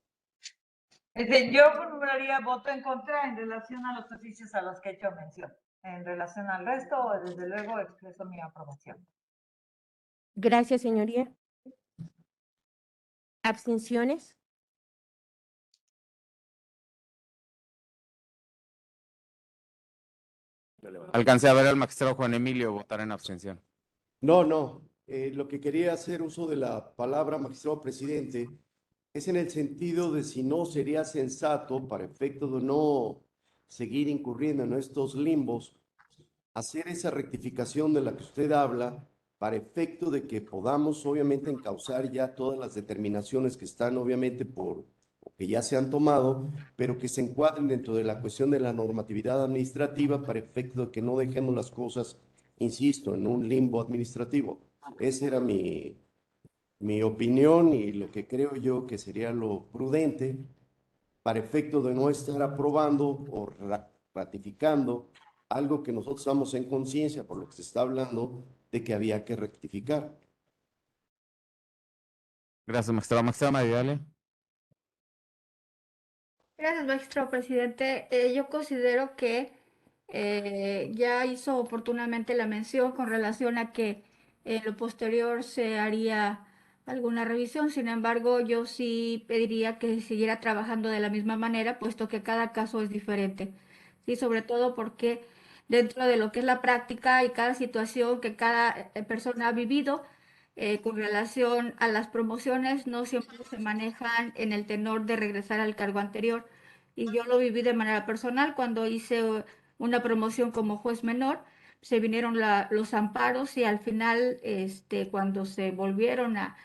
Speaker 8: Yo formularía voto en contra en relación a los oficios a los que he hecho mención. En relación al resto, desde luego expreso mi aprobación.
Speaker 2: Gracias, señoría. ¿Abstenciones?
Speaker 1: Alcancé a ver al magistrado Juan Emilio votar en abstención.
Speaker 4: No. Lo que quería hacer uso de la palabra, magistrado presidente, es en el sentido de si no sería sensato, para efecto de no seguir incurriendo en estos limbos, hacer esa rectificación de la que usted habla, para efecto de que podamos obviamente encauzar ya todas las determinaciones que están obviamente o que ya se han tomado, pero que se encuadren dentro de la cuestión de la normatividad administrativa, para efecto de que no dejemos las cosas, insisto, en un limbo administrativo. Esa era mi opinión y lo que creo yo que sería lo prudente, para efecto de no estar aprobando o ratificando algo que nosotros estamos en conciencia, por lo que se está hablando, de que había que rectificar.
Speaker 1: Gracias, magistrado. Magistrada Maridalia.
Speaker 5: Gracias, magistrado presidente. Yo considero que ya hizo oportunamente la mención con relación a que en lo posterior se haría alguna revisión. Sin embargo, yo sí pediría que siguiera trabajando de la misma manera, puesto que cada caso es diferente. Sí, sobre todo porque dentro de lo que es la práctica y cada situación que cada persona ha vivido, con relación a las promociones, no siempre se manejan en el tenor de regresar al cargo anterior. Y yo lo viví de manera personal cuando hice una promoción como juez menor. Se vinieron los amparos y al final, cuando se volvieron a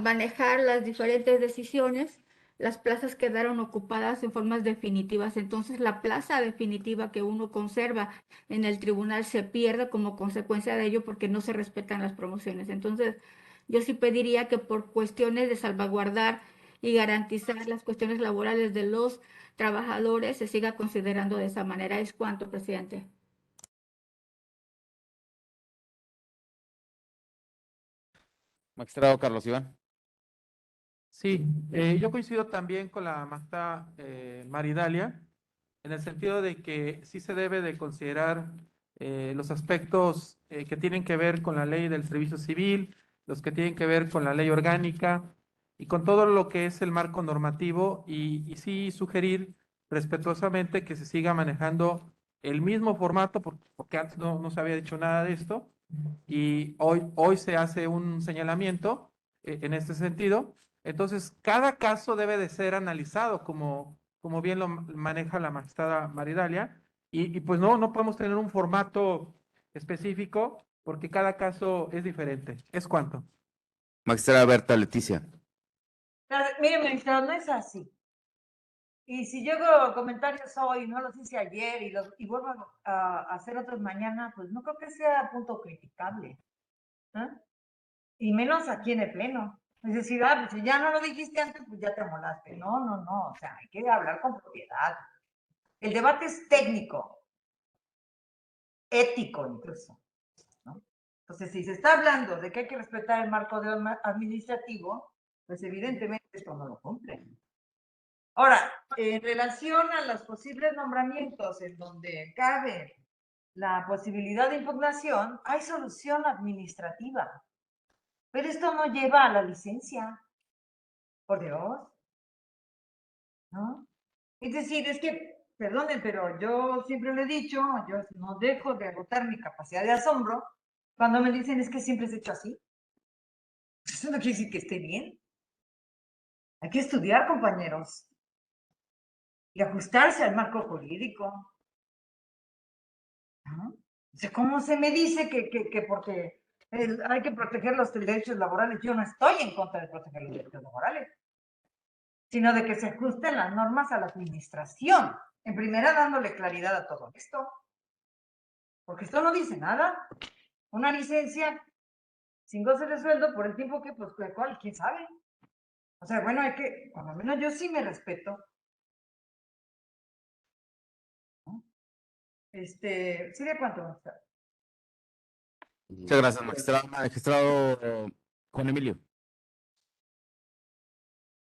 Speaker 5: manejar las diferentes decisiones, las plazas quedaron ocupadas en formas definitivas. Entonces, la plaza definitiva que uno conserva en el tribunal se pierde como consecuencia de ello porque no se respetan las promociones. Entonces, yo sí pediría que por cuestiones de salvaguardar y garantizar las cuestiones laborales de los trabajadores se siga considerando de esa manera. Es cuanto, presidente.
Speaker 1: Magistrado Carlos Iván.
Speaker 9: Sí, yo coincido también con la magistrada Maridalia, en el sentido de que sí se debe de considerar los aspectos que tienen que ver con la ley del servicio civil, los que tienen que ver con la ley orgánica y con todo lo que es el marco normativo y sí sugerir respetuosamente que se siga manejando el mismo formato, porque antes no se había dicho nada de esto y hoy se hace un señalamiento en este sentido. Entonces, cada caso debe de ser analizado como bien lo maneja la magistrada Maridalia, y pues no podemos tener un formato específico porque cada caso es diferente. ¿Es cuánto?
Speaker 1: Magistrada Berta Leticia.
Speaker 8: Mire, magistrado, no es así. Y si llego a comentarios hoy, no los hice ayer y vuelvo a hacer otros mañana, pues no creo que sea punto criticable. ¿Eh? Y menos aquí en el pleno. Es decir, pues si ya no lo dijiste antes, pues ya te molaste. No, o sea, hay que hablar con propiedad. El debate es técnico, ético incluso, ¿no? Entonces, si se está hablando de que hay que respetar el marco administrativo, pues evidentemente esto no lo cumple. Ahora, en relación a los posibles nombramientos en donde cabe la posibilidad de impugnación, hay solución administrativa. Pero esto no lleva a la licencia. Por Dios. ¿No? Es decir, es que, perdonen, pero yo siempre lo he dicho, yo no dejo de agotar mi capacidad de asombro cuando me dicen es que siempre se ha hecho así. Eso no quiere decir que esté bien. Hay que estudiar, compañeros, y ajustarse al marco jurídico. ¿No? O sea, ¿cómo se me dice que porque hay que proteger los derechos laborales? Yo no estoy en contra de proteger los derechos laborales, sino de que se ajusten las normas a la administración. En primera, dándole claridad a todo esto. Porque esto no dice nada. una licencia sin goce de sueldo por el tiempo que, pues, ¿cuál? ¿Quién sabe? O sea, bueno, hay que, por lo menos yo sí me respeto. ¿No? ¿Sería cuánto va a estar?
Speaker 1: Muchas gracias, magistrado. Magistrado Juan Emilio.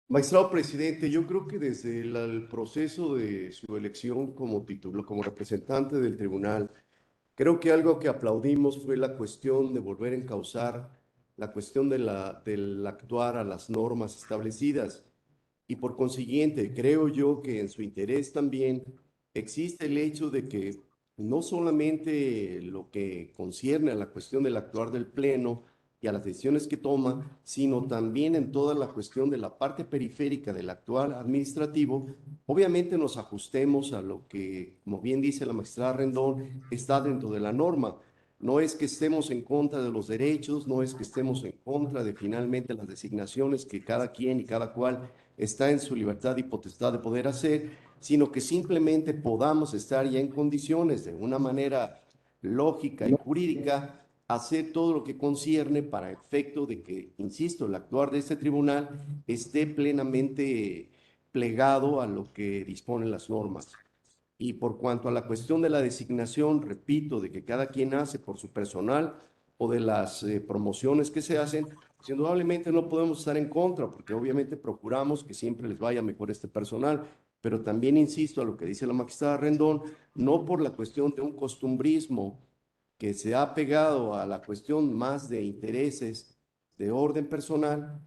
Speaker 4: Magistrado presidente, yo creo que desde el proceso de su elección como título, como representante del tribunal, creo que algo que aplaudimos fue la cuestión de volver a encauzar la cuestión del actuar a las normas establecidas. Y por consiguiente, creo yo que en su interés también existe el hecho de que no solamente lo que concierne a la cuestión del actuar del Pleno y a las decisiones que toma, sino también en toda la cuestión de la parte periférica del actual administrativo, obviamente nos ajustemos a lo que, como bien dice la magistrada Rendón, está dentro de la norma. No es que estemos en contra de los derechos, no es que estemos en contra de finalmente las designaciones que cada quien y cada cual está en su libertad y potestad de poder hacer, sino que simplemente podamos estar ya en condiciones de una manera lógica y jurídica hacer todo lo que concierne para efecto de que, insisto, el actuar de este tribunal esté plenamente plegado a lo que disponen las normas. Y por cuanto a la cuestión de la designación, repito, de que cada quien hace por su personal o de las promociones que se hacen, pues indudablemente no podemos estar en contra, porque obviamente procuramos que siempre les vaya mejor este personal. Pero también insisto a lo que dice la magistrada Rendón, no por la cuestión de un costumbrismo que se ha pegado a la cuestión más de intereses de orden personal,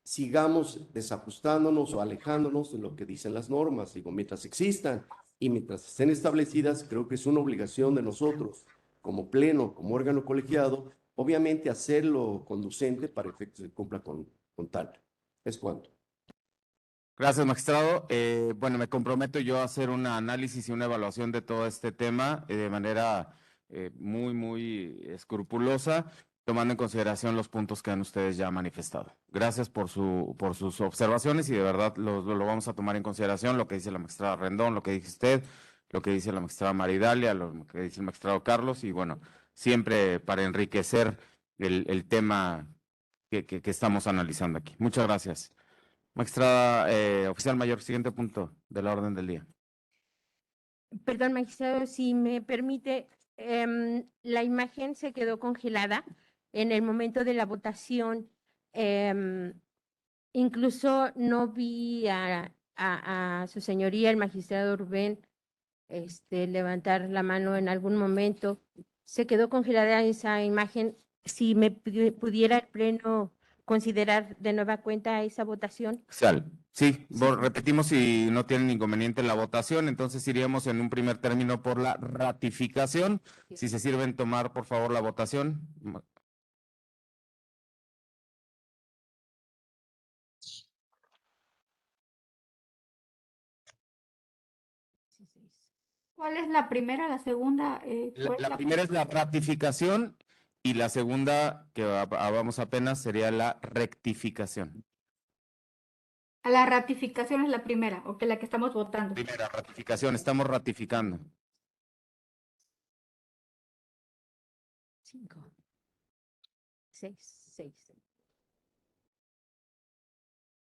Speaker 4: sigamos desajustándonos o alejándonos de lo que dicen las normas. Digo, mientras existan y mientras estén establecidas, creo que es una obligación de nosotros, como pleno, como órgano colegiado, obviamente hacerlo conducente para efectos de cumpla con tal. Es cuanto.
Speaker 1: Gracias, magistrado. Bueno, me comprometo yo a hacer un análisis y una evaluación de todo este tema de manera muy escrupulosa, tomando en consideración los puntos que han ustedes ya manifestado. Gracias por sus observaciones y de verdad lo vamos a tomar en consideración, lo que dice la magistrada Rendón, lo que dice usted, lo que dice la magistrada Maridalia, lo que dice el magistrado Carlos y bueno, siempre para enriquecer el tema que estamos analizando aquí. Muchas gracias. Magistrada oficial mayor, siguiente punto de la orden del día.
Speaker 2: Perdón, magistrado, si me permite, la imagen se quedó congelada en el momento de la votación. Incluso no vi a su señoría, el magistrado Rubén, levantar la mano en algún momento. Se quedó congelada esa imagen. Si me pudiera el Pleno considerar de nueva cuenta esa votación.
Speaker 1: Sí, repetimos si no tienen inconveniente en la votación, entonces iríamos en un primer término por la ratificación. Si se sirven tomar, por favor, la votación.
Speaker 5: ¿Cuál es la primera, la segunda?
Speaker 1: La primera es la ratificación y la segunda, que vamos apenas, sería la rectificación.
Speaker 5: La ratificación es la primera, o que la que estamos votando.
Speaker 1: Primera ratificación, estamos ratificando.
Speaker 2: 5, 6.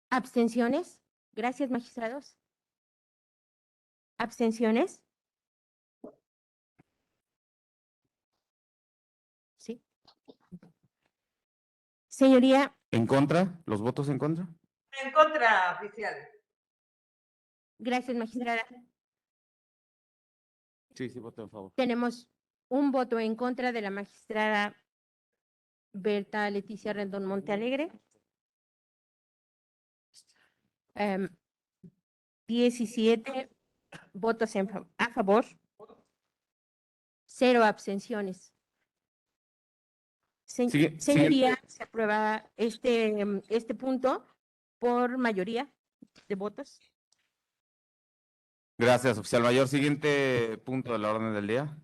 Speaker 2: ¿Abstenciones? Gracias, magistrados. ¿Abstenciones? Sí. Señoría.
Speaker 1: ¿En contra? ¿Los votos en contra?
Speaker 8: En contra, oficial.
Speaker 2: Gracias, magistrada.
Speaker 1: Sí, voto en favor.
Speaker 2: Tenemos un voto en contra de la magistrada Berta Leticia Rendón Montealegre. 17 votos a favor, 0 abstenciones. Señoría, se aprueba este punto por mayoría de votos.
Speaker 1: Gracias, oficial mayor. Siguiente punto de la orden del día.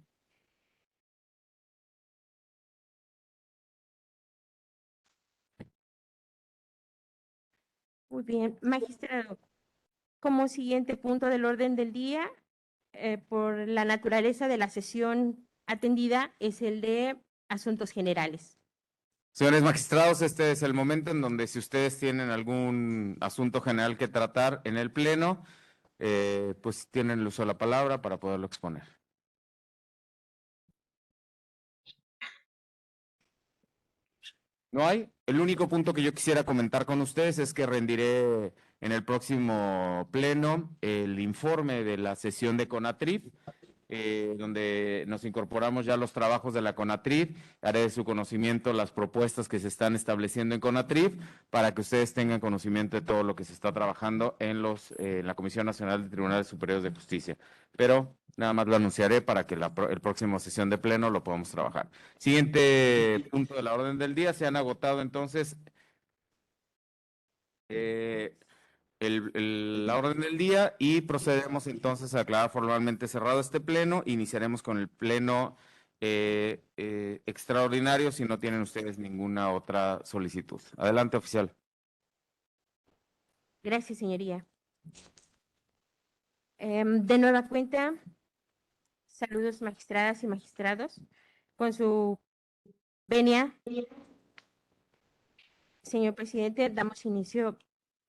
Speaker 2: Muy bien, magistrado. Como siguiente punto del orden del día, por la naturaleza de la sesión atendida, es el de asuntos generales.
Speaker 1: Señores magistrados, este es el momento en donde si ustedes tienen algún asunto general que tratar en el pleno, pues tienen el uso de la palabra para poderlo exponer. ¿No hay? El único punto que yo quisiera comentar con ustedes es que rendiré en el próximo pleno el informe de la sesión de CONATRIF, donde nos incorporamos ya los trabajos de la CONATRIF. Haré de su conocimiento las propuestas que se están estableciendo en CONATRIF para que ustedes tengan conocimiento de todo lo que se está trabajando en la Comisión Nacional de Tribunales Superiores de Justicia. Pero nada más lo anunciaré para que el próximo sesión de pleno lo podamos trabajar. Siguiente punto de la orden del día. Se han agotado entonces la orden del día y procedemos entonces a declarar formalmente cerrado este pleno. Iniciaremos con el pleno extraordinario si no tienen ustedes ninguna otra solicitud. Adelante, oficial.
Speaker 2: Gracias, señoría. De nueva cuenta, saludos magistradas y magistrados. Con su venia, señor presidente, damos inicio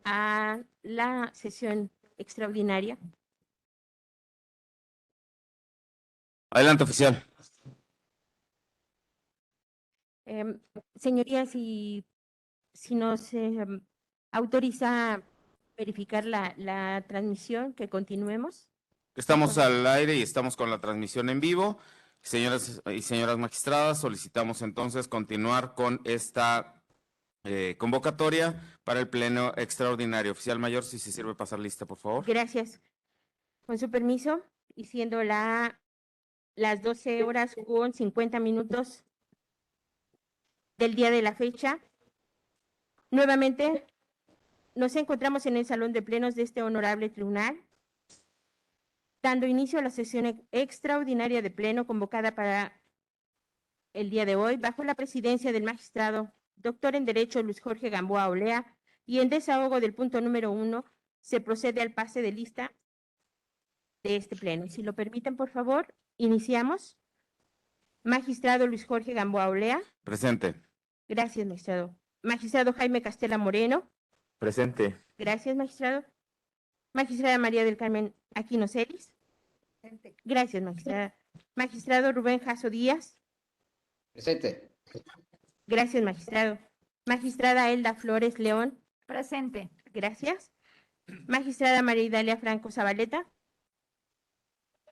Speaker 2: a la sesión extraordinaria.
Speaker 1: Adelante, oficial.
Speaker 2: Señoría, si nos autoriza verificar la transmisión, que continuemos.
Speaker 1: Estamos al aire y estamos con la transmisión en vivo. Señoras y señoras magistradas, solicitamos entonces continuar con esta convocatoria para el pleno extraordinario. Oficial mayor, si se sirve pasar lista, por favor.
Speaker 2: Gracias. Con su permiso, y siendo las 12:50 del día de la fecha, nuevamente nos encontramos en el salón de plenos de este honorable tribunal, dando inicio a la sesión extraordinaria de pleno convocada para el día de hoy, bajo la presidencia del magistrado doctor en Derecho Luis Jorge Gamboa Olea, y en desahogo del punto número 1, se procede al pase de lista de este pleno. Si lo permiten, por favor, iniciamos. Magistrado Luis Jorge Gamboa Olea.
Speaker 1: Presente.
Speaker 2: Gracias, magistrado. Magistrado Jaime Castela Moreno.
Speaker 1: Presente.
Speaker 2: Gracias, magistrado. Magistrada María del Carmen Aquino Celis. Gracias, magistrada. Magistrado Rubén Jasso Díaz.
Speaker 3: Presente.
Speaker 2: Gracias, magistrado. Magistrada Elda Flores León.
Speaker 5: Presente.
Speaker 2: Gracias. Magistrada María Idalia Franco Zabaleta.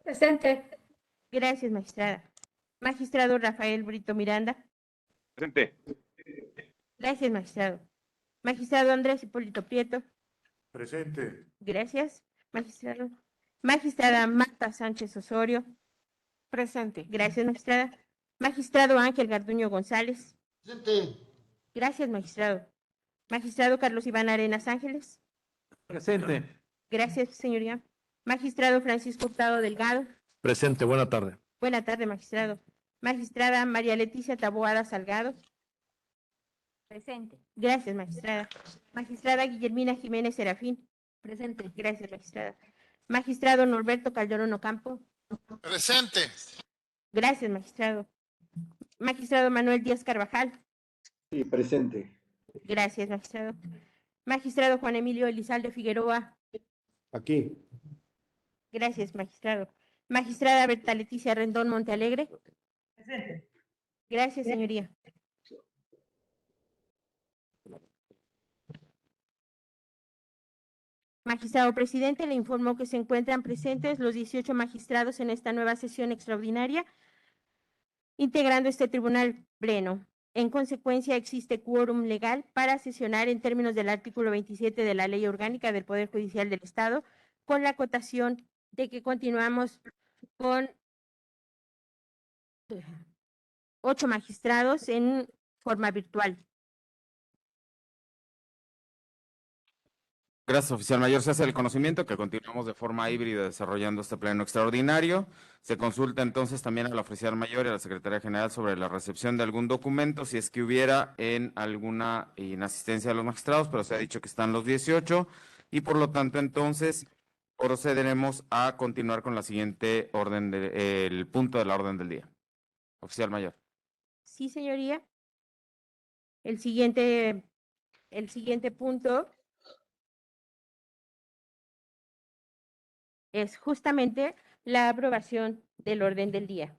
Speaker 5: Presente.
Speaker 2: Gracias, magistrada. Magistrado Rafael Brito Miranda.
Speaker 6: Presente.
Speaker 2: Gracias, magistrado. Magistrado Andrés Hipólito Prieto.
Speaker 7: Presente.
Speaker 2: Gracias, magistrado. Magistrada Marta Sánchez Osorio.
Speaker 12: Presente.
Speaker 2: Gracias, magistrada. Magistrado Ángel Garduño González.
Speaker 3: Presente.
Speaker 2: Gracias, magistrado. Magistrado Carlos Iván Arenas Ángeles.
Speaker 9: Presente.
Speaker 2: Gracias, señoría. Magistrado Francisco Hurtado Delgado.
Speaker 10: Presente, buena tarde.
Speaker 2: Buena tarde, magistrado. Magistrada María Leticia Taboada Salgado.
Speaker 5: Presente.
Speaker 2: Gracias, magistrada. Magistrada Guillermina Jiménez Serafín.
Speaker 5: Presente.
Speaker 2: Gracias, magistrada. Magistrado Norberto Calderón Ocampo.
Speaker 13: Presente.
Speaker 2: Gracias, magistrado. Magistrado Manuel Díaz Carvajal.
Speaker 11: Sí, presente.
Speaker 2: Gracias, magistrado. Magistrado Juan Emilio Elizalde Figueroa.
Speaker 4: Aquí.
Speaker 2: Gracias, magistrado. Magistrada Berta Leticia Rendón Montealegre.
Speaker 8: Presente.
Speaker 2: Gracias, señoría. Magistrado presidente, le informó que se encuentran presentes los 18 magistrados en esta nueva sesión extraordinaria, integrando este tribunal pleno. En consecuencia, existe quórum legal para sesionar en términos del artículo 27 de la Ley Orgánica del Poder Judicial del Estado, con la acotación de que continuamos con 8 magistrados en forma virtual.
Speaker 1: Gracias, oficial mayor. Se hace el conocimiento que continuamos de forma híbrida desarrollando este pleno extraordinario. Se consulta entonces también a la oficial mayor y a la secretaria general sobre la recepción de algún documento, si es que hubiera en alguna inasistencia de los magistrados, pero se ha dicho que están los 18 y por lo tanto entonces procederemos a continuar con la siguiente orden, el punto de la orden del día. Oficial mayor.
Speaker 2: Sí, señoría. El siguiente punto es justamente la aprobación del orden del día.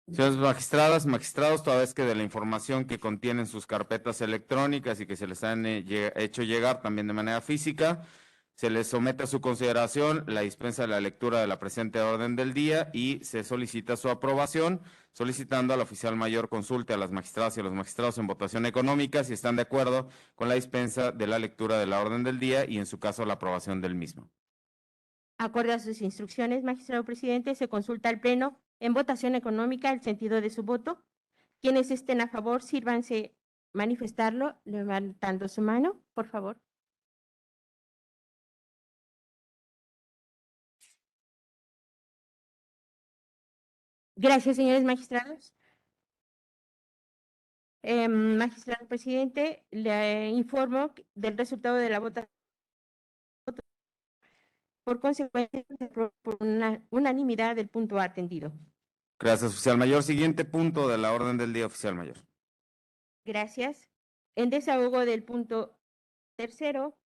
Speaker 1: Señores magistradas, magistrados, toda vez que de la información que contienen sus carpetas electrónicas y que se les han hecho llegar también de manera física, se les somete a su consideración la dispensa de la lectura de la presente orden del día y se solicita su aprobación, solicitando al oficial mayor consulte a las magistradas y a los magistrados en votación económica si están de acuerdo con la dispensa de la lectura de la orden del día y en su caso la aprobación del mismo.
Speaker 2: Acorde a sus instrucciones, magistrado presidente, se consulta al Pleno en votación económica el sentido de su voto. Quienes estén a favor, sírvanse manifestarlo levantando su mano, por favor. Gracias, señores magistrados. Magistrado presidente, le informo del resultado de la votación. Por consecuencia, se aprueba por una unanimidad del punto A atendido.
Speaker 1: Gracias, oficial mayor. Siguiente punto de la orden del día, oficial mayor.
Speaker 2: Gracias. En desahogo del punto tercero,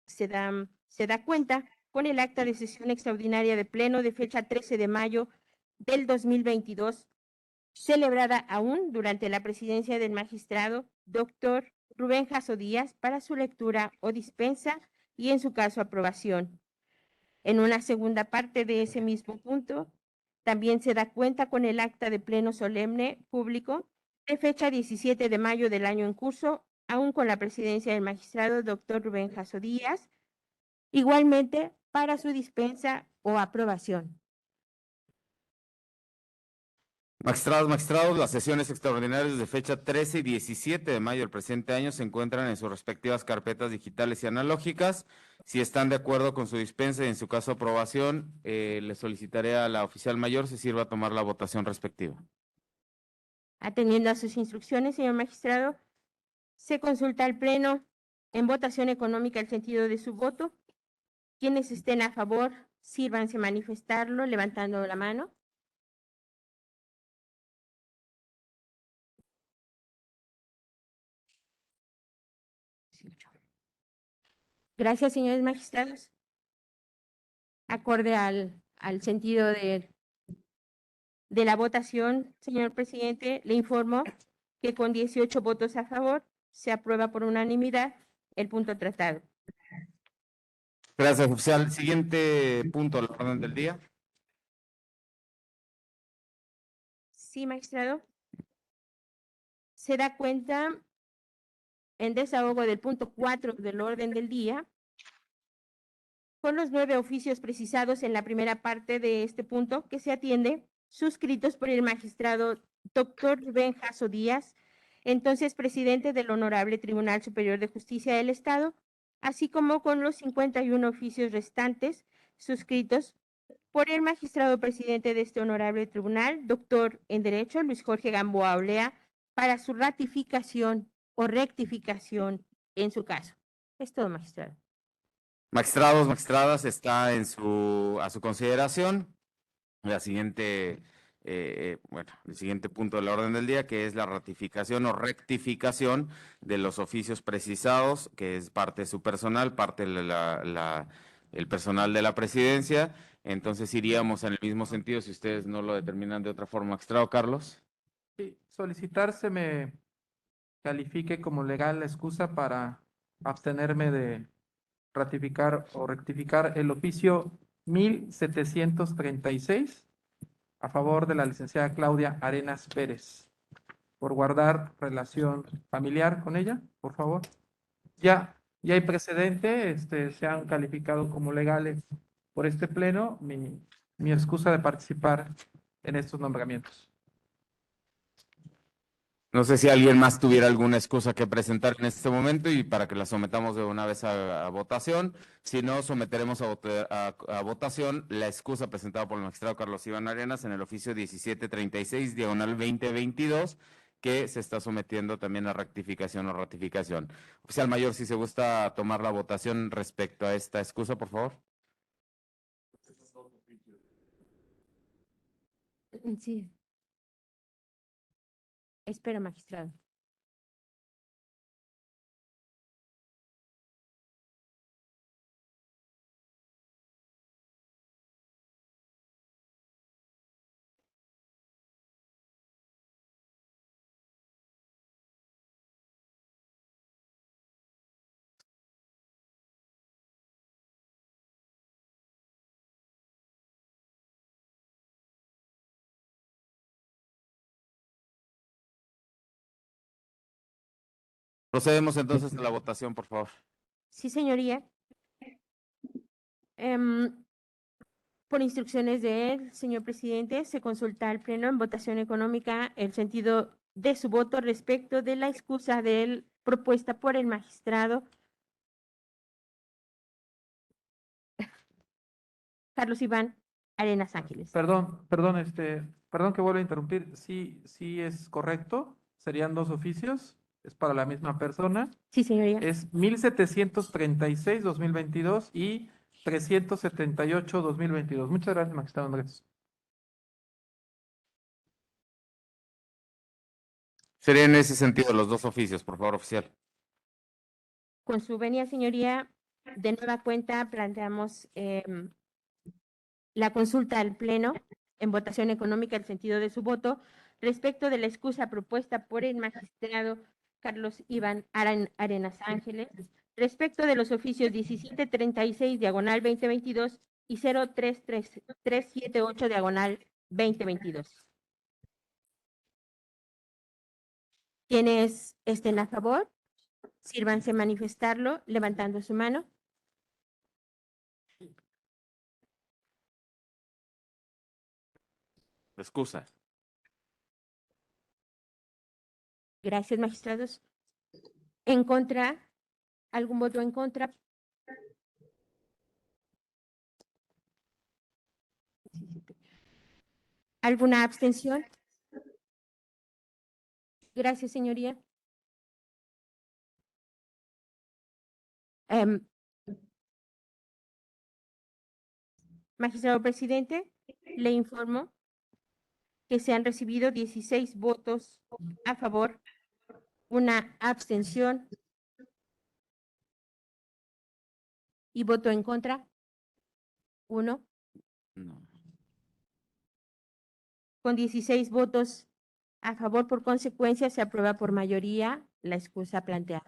Speaker 2: se da cuenta con el acta de sesión extraordinaria de Pleno de fecha 13 de mayo del 2022, celebrada aún durante la presidencia del magistrado doctor Rubén Jasso Díaz para su lectura o dispensa y en su caso aprobación. En una segunda parte de ese mismo punto, también se da cuenta con el acta de Pleno solemne público de fecha 17 de mayo del año en curso, aún con la presidencia del magistrado doctor Rubén Jasso Díaz, igualmente para su dispensa o aprobación.
Speaker 1: Magistrados, magistrados, las sesiones extraordinarias de fecha 13 y 17 de mayo del presente año se encuentran en sus respectivas carpetas digitales y analógicas. Si están de acuerdo con su dispensa y en su caso aprobación, le solicitaré a la oficial mayor se sirva a tomar la votación respectiva.
Speaker 2: Atendiendo a sus instrucciones, señor magistrado, se consulta al Pleno en votación económica el sentido de su voto. Quienes estén a favor, sírvanse manifestarlo levantando la mano. Gracias, señores magistrados. Acorde al sentido de la votación, señor presidente, le informo que con 18 votos a favor se aprueba por unanimidad el punto tratado.
Speaker 1: Gracias, oficial. Siguiente punto de la orden del día.
Speaker 2: Sí, magistrado. Se da cuenta en desahogo del punto 4 del orden del día con los 9 oficios precisados en la primera parte de este punto que se atiende, suscritos por el magistrado doctor Rubén Jasso Díaz, entonces presidente del Honorable Tribunal Superior de Justicia del Estado, así como con los 51 oficios restantes suscritos por el magistrado presidente de este honorable tribunal, doctor en Derecho, Luis Jorge Gamboa Olea, para su ratificación o rectificación en su caso. Es todo, magistrado.
Speaker 1: Magistrados, magistradas, está a su consideración la siguiente, el siguiente punto de la orden del día, que es la ratificación o rectificación de los oficios precisados, que es parte de su personal, parte de el personal de la presidencia. Entonces iríamos en el mismo sentido si ustedes no lo determinan de otra forma. Magistrado Carlos.
Speaker 9: Sí, solicitar se me califique como legal la excusa para abstenerme de ratificar o rectificar el oficio 1736 a favor de la licenciada Claudia Arenas Pérez, por guardar relación familiar con ella, por favor. Ya hay precedente, se han calificado como legales por este pleno mi excusa de participar en estos nombramientos.
Speaker 1: No sé si alguien más tuviera alguna excusa que presentar en este momento y para que la sometamos de una vez a votación. Si no, someteremos a votación la excusa presentada por el magistrado Carlos Iván Arenas en el oficio 1736, diagonal 2022, que se está sometiendo también a rectificación o ratificación. Oficial mayor, si se gusta tomar la votación respecto a esta excusa, por favor.
Speaker 2: Sí. Espera, magistrado.
Speaker 1: Procedemos entonces a la votación, por favor.
Speaker 2: Sí, señoría. Por instrucciones del señor presidente, se consulta al Pleno en votación económica el sentido de su voto respecto de la excusa propuesta por el magistrado Carlos Iván Arenas Ángeles.
Speaker 9: Perdón, perdón que vuelva a interrumpir. Sí, sí es correcto. Serían dos oficios. Es para la misma persona.
Speaker 2: Sí, señoría.
Speaker 9: Es 1736-2022 y 378-2022. Muchas gracias, magistrado Andrés.
Speaker 1: Sería en ese sentido los dos oficios, por favor, oficial.
Speaker 2: Con su venia, señoría, de nueva cuenta planteamos la consulta al Pleno en votación económica el sentido de su voto respecto de la excusa propuesta por el magistrado Carlos Iván Arenas Ángeles respecto de los oficios 1736 diagonal 2022 y 03378 diagonal 2022. Quienes estén a favor, sírvanse manifestarlo levantando su mano.
Speaker 1: Excusa.
Speaker 2: Gracias, magistrados. ¿En contra? ¿Algún voto en contra? ¿Alguna abstención? Gracias, señoría. Magistrado presidente, le informo que se han recibido 16 votos a favor, una abstención y voto en contra, 1.
Speaker 1: No.
Speaker 2: Con 16 votos a favor, por consecuencia, se aprueba por mayoría la excusa planteada.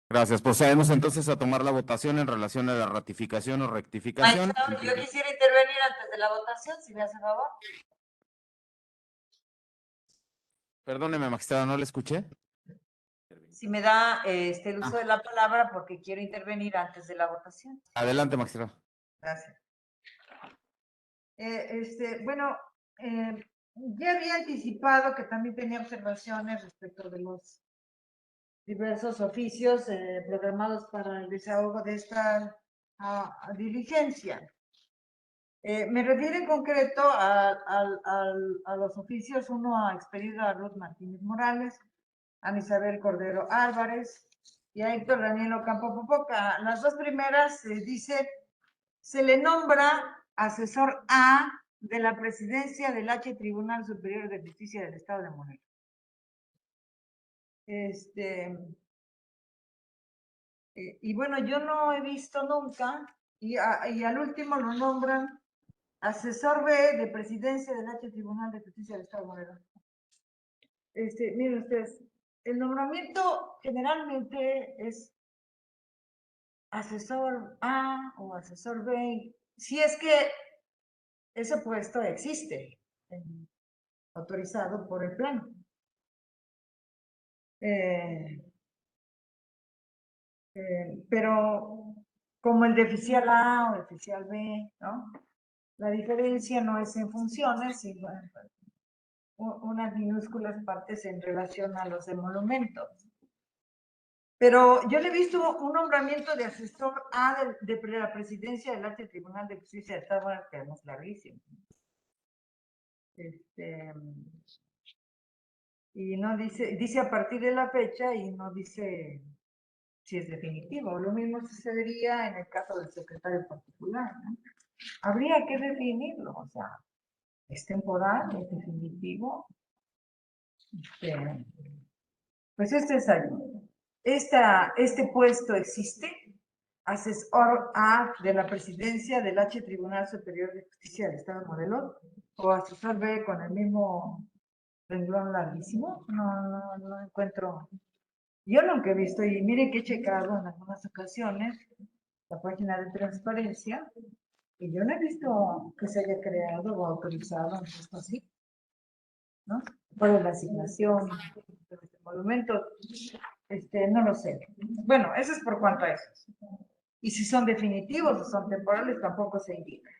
Speaker 1: Gracias. Procedemos entonces a tomar la votación en relación a la ratificación o rectificación.
Speaker 8: Maestro, yo quisiera intervenir antes de la votación, si me hace favor.
Speaker 1: Perdóneme, magistrado, ¿no le escuché?
Speaker 8: Si me da el uso de la palabra porque quiero intervenir antes de la votación.
Speaker 1: Adelante, magistrado.
Speaker 8: Gracias. Bueno, ya había anticipado que también tenía observaciones respecto de los diversos oficios programados para el desahogo de esta diligencia. Me refiero en concreto a los oficios, uno expedido a Ruth Martínez Morales, a Isabel Cordero Álvarez y a Héctor Daniel Ocampo Popoca. Las dos primeras dice, se le nombra asesor A de la presidencia del H Tribunal Superior de Justicia del Estado de Morelos. Y bueno, yo no he visto nunca, y al último lo nombran asesor B de presidencia del H Tribunal de Justicia del Estado de Morelos. Miren ustedes, el nombramiento generalmente es asesor A o asesor B, si es que ese puesto existe, autorizado por el pleno. Pero como el de oficial A o oficial B, ¿no? La diferencia no es en funciones, sino en unas minúsculas partes en relación a los emolumentos. Pero yo le he visto un nombramiento de asesor A de la presidencia del Alto Tribunal de Justicia de Estado, bueno, que es larguísimo. Y no dice a partir de la fecha y no dice si es definitivo. Lo mismo sucedería en el caso del secretario particular, ¿no? Habría que definirlo, o sea, es temporal, es definitivo. Pues este es ahí. Este puesto existe, asesor A de la presidencia del H Tribunal Superior de Justicia del Estado de Morelos, o asesor B con el mismo renglón larguísimo. No encuentro. Yo nunca he visto, y mire que he checado en algunas ocasiones la página de transparencia, y yo no he visto que se haya creado o autorizado un puesto así, ¿no? Por la asignación de este monumento, no lo sé. Bueno, eso es por cuanto a eso. Y si son definitivos o son temporales, tampoco se indica.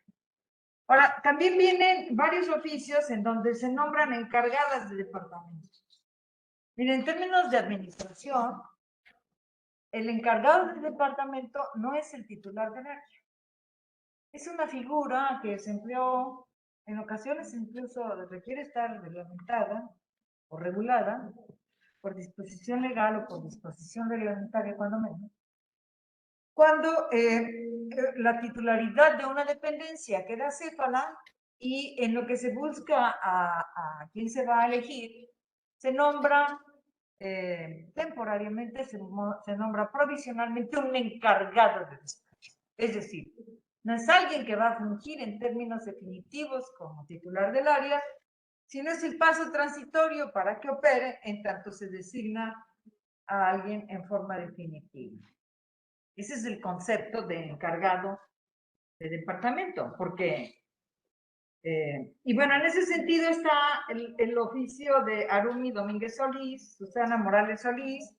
Speaker 8: Ahora, también vienen varios oficios en donde se nombran encargadas de departamentos. Miren, en términos de administración, el encargado del departamento no es el titular del área. Es una figura que se empleó, en ocasiones incluso requiere estar reglamentada o regulada por disposición legal o por disposición reglamentaria, cuando menos. Cuando la titularidad de una dependencia queda acéfala y en lo que se busca a quién se va a elegir, se nombra temporariamente, se nombra provisionalmente un encargado de despacho. Es decir, no es alguien que va a fungir en términos definitivos como titular del área, sino es el paso transitorio para que opere en tanto se designa a alguien en forma definitiva. Ese es el concepto de encargado de departamento, porque, y bueno, en ese sentido está el oficio de Arumi Domínguez Solís, Susana Morales Solís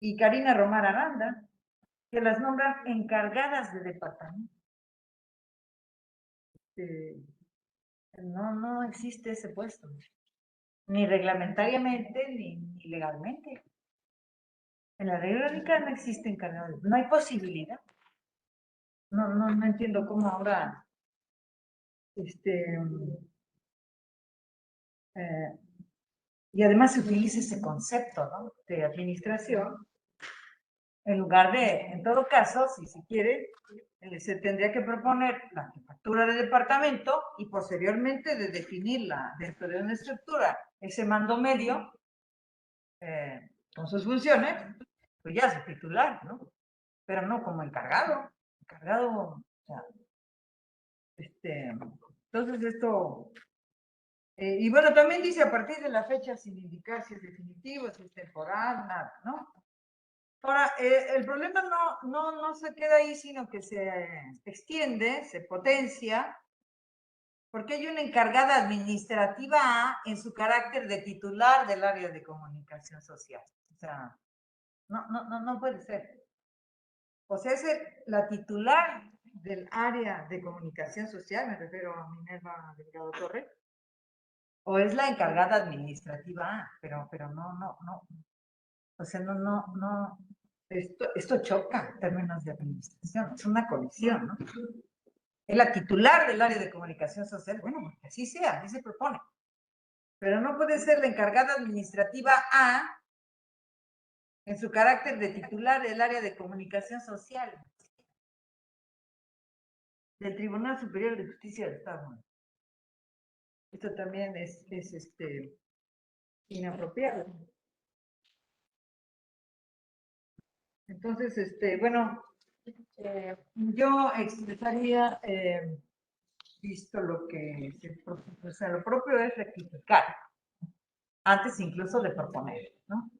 Speaker 8: y Karina Romar Aranda, que las nombran encargadas de departamento. No existe ese puesto, ni reglamentariamente ni legalmente. En la ley orgánica no existe encargado, no hay posibilidad. No entiendo cómo ahora y además se utiliza ese concepto, ¿no?, de administración, en lugar de, en todo caso, si se quiere, se tendría que proponer la jefatura de departamento y posteriormente de definirla dentro de una estructura, ese mando medio, con sus funciones, pues ya es titular, ¿no? Pero no como encargado. O sea, entonces esto, y bueno, también dice a partir de la fecha sin indicar si es definitivo, si es temporal, nada, ¿no? Ahora, el problema no se queda ahí, sino que se extiende, se potencia, porque hay una encargada administrativa A en su carácter de titular del área de comunicación social. O sea, no puede ser. O sea, es la titular del área de comunicación social, me refiero a Minerva Delgado Torres, o es la encargada administrativa A, pero no. O sea, esto choca en términos de administración, es una colisión, ¿no? Es la titular del área de comunicación social, bueno, que así sea, así se propone. Pero no puede ser la encargada administrativa A en su carácter de titular del área de comunicación social del Tribunal Superior de Justicia del Estado. Esto también es inapropiado. Entonces, bueno, yo expresaría, visto lo que o sea, lo propio es rectificar, antes incluso de proponer, ¿no?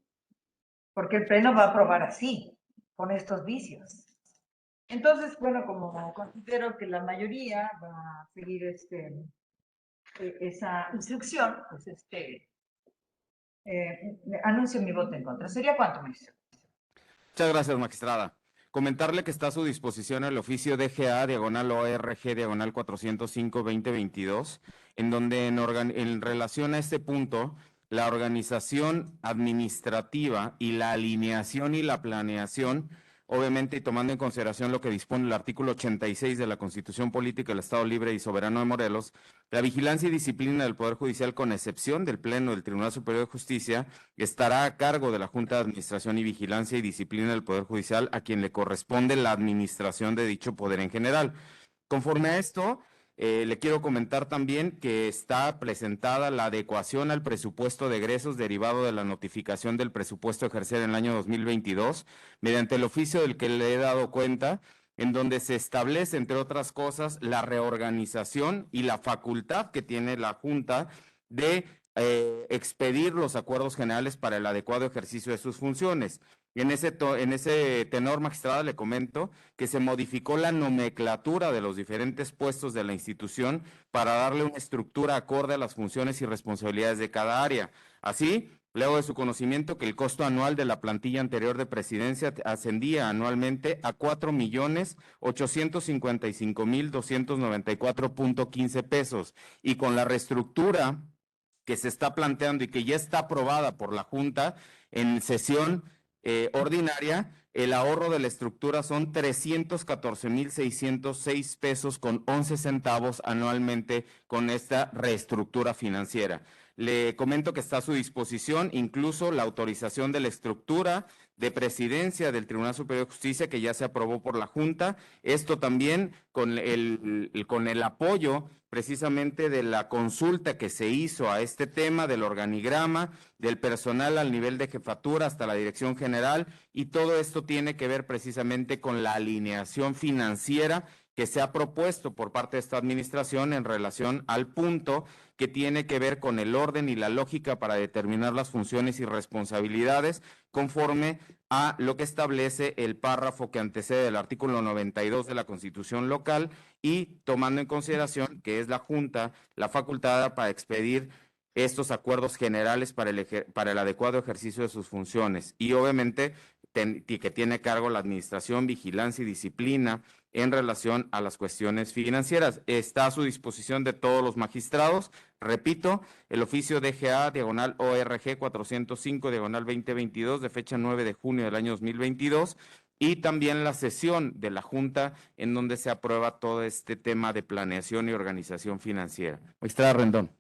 Speaker 8: Porque el Pleno va a aprobar así, con estos vicios. Entonces, bueno, como considero que la mayoría va a seguir esa instrucción, pues anuncio mi voto en contra. ¿Sería cuánto, ministro?
Speaker 1: Muchas gracias, magistrada. Comentarle que está a su disposición el oficio DGA, /ORG, /405-2022, en donde en relación a este punto, la organización administrativa y la alineación y la planeación, obviamente, y tomando en consideración lo que dispone el artículo 86 de la Constitución Política del Estado Libre y Soberano de Morelos, la vigilancia y disciplina del Poder Judicial, con excepción del Pleno del Tribunal Superior de Justicia, estará a cargo de la Junta de Administración y Vigilancia y Disciplina del Poder Judicial, a quien le corresponde la administración de dicho poder en general. Conforme a esto, Le quiero comentar también que está presentada la adecuación al presupuesto de egresos derivado de la notificación del presupuesto a ejercer en el año 2022, mediante el oficio del que le he dado cuenta, en donde se establece, entre otras cosas, la reorganización y la facultad que tiene la Junta de expedir los acuerdos generales para el adecuado ejercicio de sus funciones. En ese tenor, magistrada, le comento que se modificó la nomenclatura de los diferentes puestos de la institución para darle una estructura acorde a las funciones y responsabilidades de cada área. Así, le hago de su conocimiento que el costo anual de la plantilla anterior de presidencia ascendía anualmente a 4,855,294.15 pesos, y con la reestructura que se está planteando y que ya está aprobada por la Junta en sesión ordinaria, el ahorro de la estructura son 314,606 pesos con 11 centavos anualmente con esta reestructura financiera. Le comento que está a su disposición incluso la autorización de la estructura de presidencia del Tribunal Superior de Justicia que ya se aprobó por la Junta. Esto también con el apoyo precisamente de la consulta que se hizo a este tema del organigrama, del personal al nivel de jefatura hasta la dirección general, y todo esto tiene que ver precisamente con la alineación financiera que se ha propuesto por parte de esta administración en relación al punto que tiene que ver con el orden y la lógica para determinar las funciones y responsabilidades conforme a lo que establece el párrafo que antecede el artículo 92 de la Constitución local, y tomando en consideración que es la Junta la facultada para expedir estos acuerdos generales para el adecuado ejercicio de sus funciones, y obviamente que tiene a cargo la administración, vigilancia y disciplina en relación a las cuestiones financieras. Está a su disposición de todos los magistrados. Repito, el oficio DGA, diagonal ORG 405, diagonal 2022, de fecha 9 de junio del año 2022, y también la sesión de la Junta en donde se aprueba todo este tema de planeación y organización financiera. Magistrada Rendón.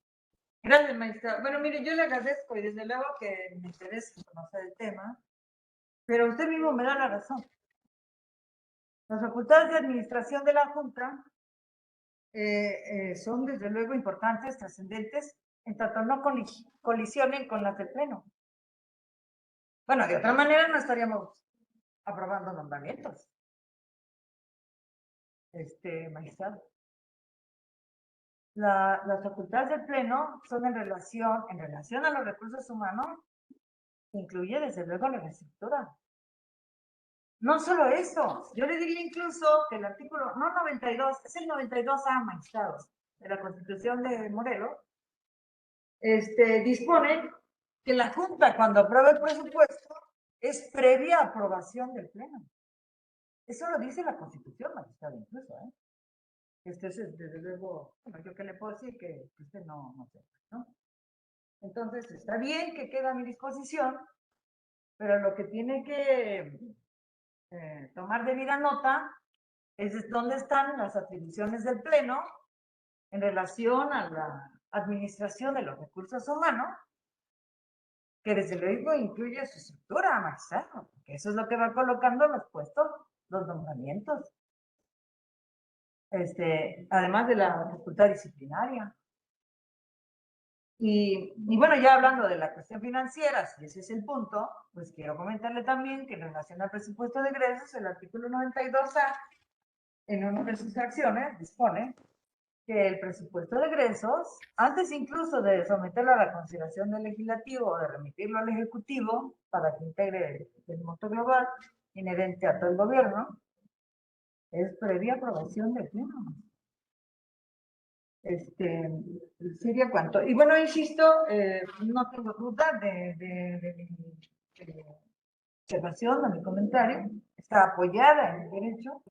Speaker 8: Gracias, magistrado. Bueno, mire, yo le agradezco y desde luego que me interesa conocer el tema, pero usted mismo me da la razón. Las facultades de administración de la Junta son desde luego importantes, trascendentes, en tanto no colisionen con las del Pleno. Bueno, de otra manera no estaríamos aprobando nombramientos. Magistrado. Las facultades del Pleno son en relación a los recursos humanos, incluye desde luego la reestructura. No solo eso, yo le diría incluso que el artículo, no 92, es el 92A, magistrado, de la Constitución de Morelos, dispone que la Junta, cuando aprueba el presupuesto, es previa aprobación del Pleno. Eso lo dice la Constitución, magistrado, incluso, ¿eh? Desde luego, bueno, yo qué le puedo decir que usted no sepa, ¿no? Entonces, está bien que queda a mi disposición, pero lo que tiene que tomar debida nota es dónde están las atribuciones del Pleno en relación a la administración de los recursos humanos, que desde luego incluye su estructura, magistrado, porque eso es lo que va colocando los puestos, los nombramientos. Además de la facultad disciplinaria. Y bueno, ya hablando de la cuestión financiera, si ese es el punto, pues quiero comentarle también que en relación al presupuesto de egresos, el artículo 92A, en una de sus acciones, dispone que el presupuesto de egresos, antes incluso de someterlo a la consideración del legislativo o de remitirlo al ejecutivo para que integre el monto global inherente a todo el gobierno, es previa aprobación del Pleno. Sería cuánto. Y bueno, insisto, no tengo duda de mi observación, de mi comentario. Está apoyada en el derecho.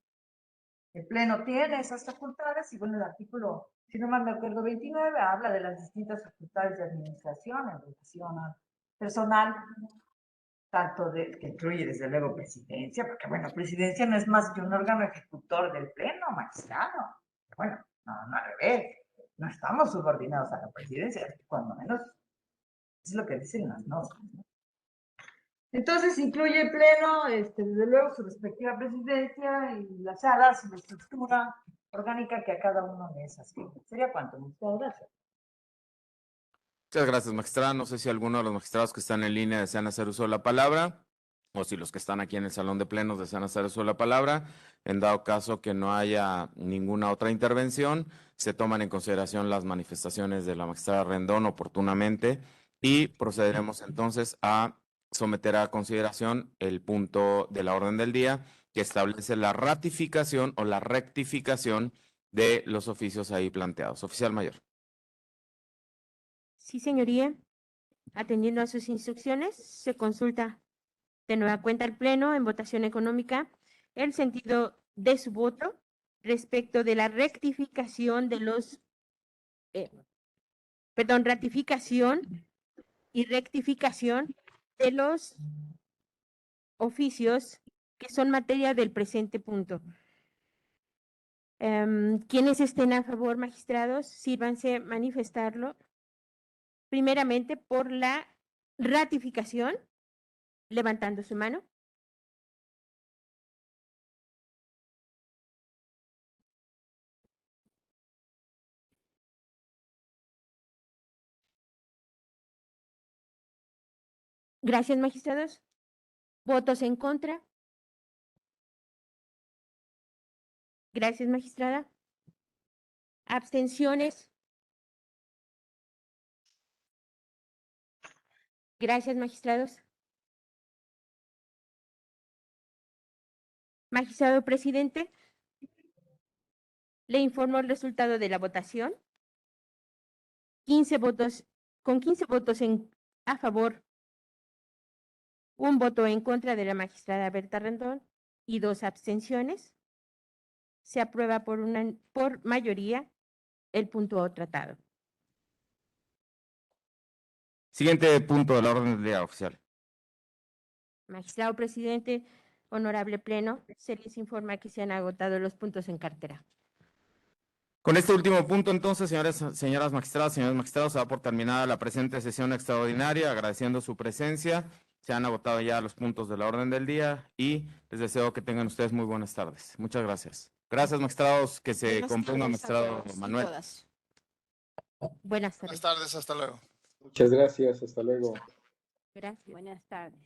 Speaker 8: El Pleno tiene esas facultades y bueno, el artículo, si no mal me acuerdo, 29, habla de las distintas facultades de administración en relación al personal, tanto que incluye desde luego presidencia, porque bueno, presidencia no es más que un órgano ejecutor del Pleno, magistrado. Bueno, no, al revés, no estamos subordinados a la presidencia, cuando menos es lo que dicen las normas, ¿no? Entonces incluye el Pleno, desde luego su respectiva presidencia y las salas y la estructura orgánica que a cada uno de esas. ¿Sería cuánto? Muchas gracias.
Speaker 1: Muchas gracias, magistrada. No sé si alguno de los magistrados que están en línea desean hacer uso de la palabra o si los que están aquí en el salón de plenos desean hacer uso de la palabra. En dado caso que no haya ninguna otra intervención, se toman en consideración las manifestaciones de la magistrada Rendón oportunamente y procederemos entonces a someter a consideración el punto de la orden del día que establece la ratificación o la rectificación de los oficios ahí planteados. Oficial mayor.
Speaker 2: Sí, señoría. Atendiendo a sus instrucciones, se consulta de nueva cuenta al Pleno en votación económica el sentido de su voto respecto de la rectificación de los, ratificación y rectificación de los oficios que son materia del presente punto. Quienes estén a favor, magistrados, sírvanse manifestarlo primeramente por la ratificación, levantando su mano. Gracias, magistrados. ¿Votos en contra? Gracias, magistrada. ¿Abstenciones? Gracias, magistrados. Magistrado presidente, le informo el resultado de la votación. 15 votos, con 15 votos a favor, un voto en contra de la magistrada Berta Rendón y 2 abstenciones. Se aprueba por mayoría el punto tratado.
Speaker 1: Siguiente punto de la orden del día, oficial.
Speaker 2: Magistrado presidente, honorable pleno, se les informa que se han agotado los puntos en cartera.
Speaker 1: Con este último punto, entonces, señoras magistradas, señores magistrados, se da por terminada la presente sesión extraordinaria, agradeciendo su presencia. Se han agotado ya los puntos de la orden del día y les deseo que tengan ustedes muy buenas tardes. Muchas gracias. Gracias, magistrados, que se componga, magistrado Manuel.
Speaker 2: Buenas tardes.
Speaker 13: Buenas tardes, hasta luego.
Speaker 11: Muchas gracias, hasta luego.
Speaker 2: Gracias.
Speaker 12: Buenas tardes.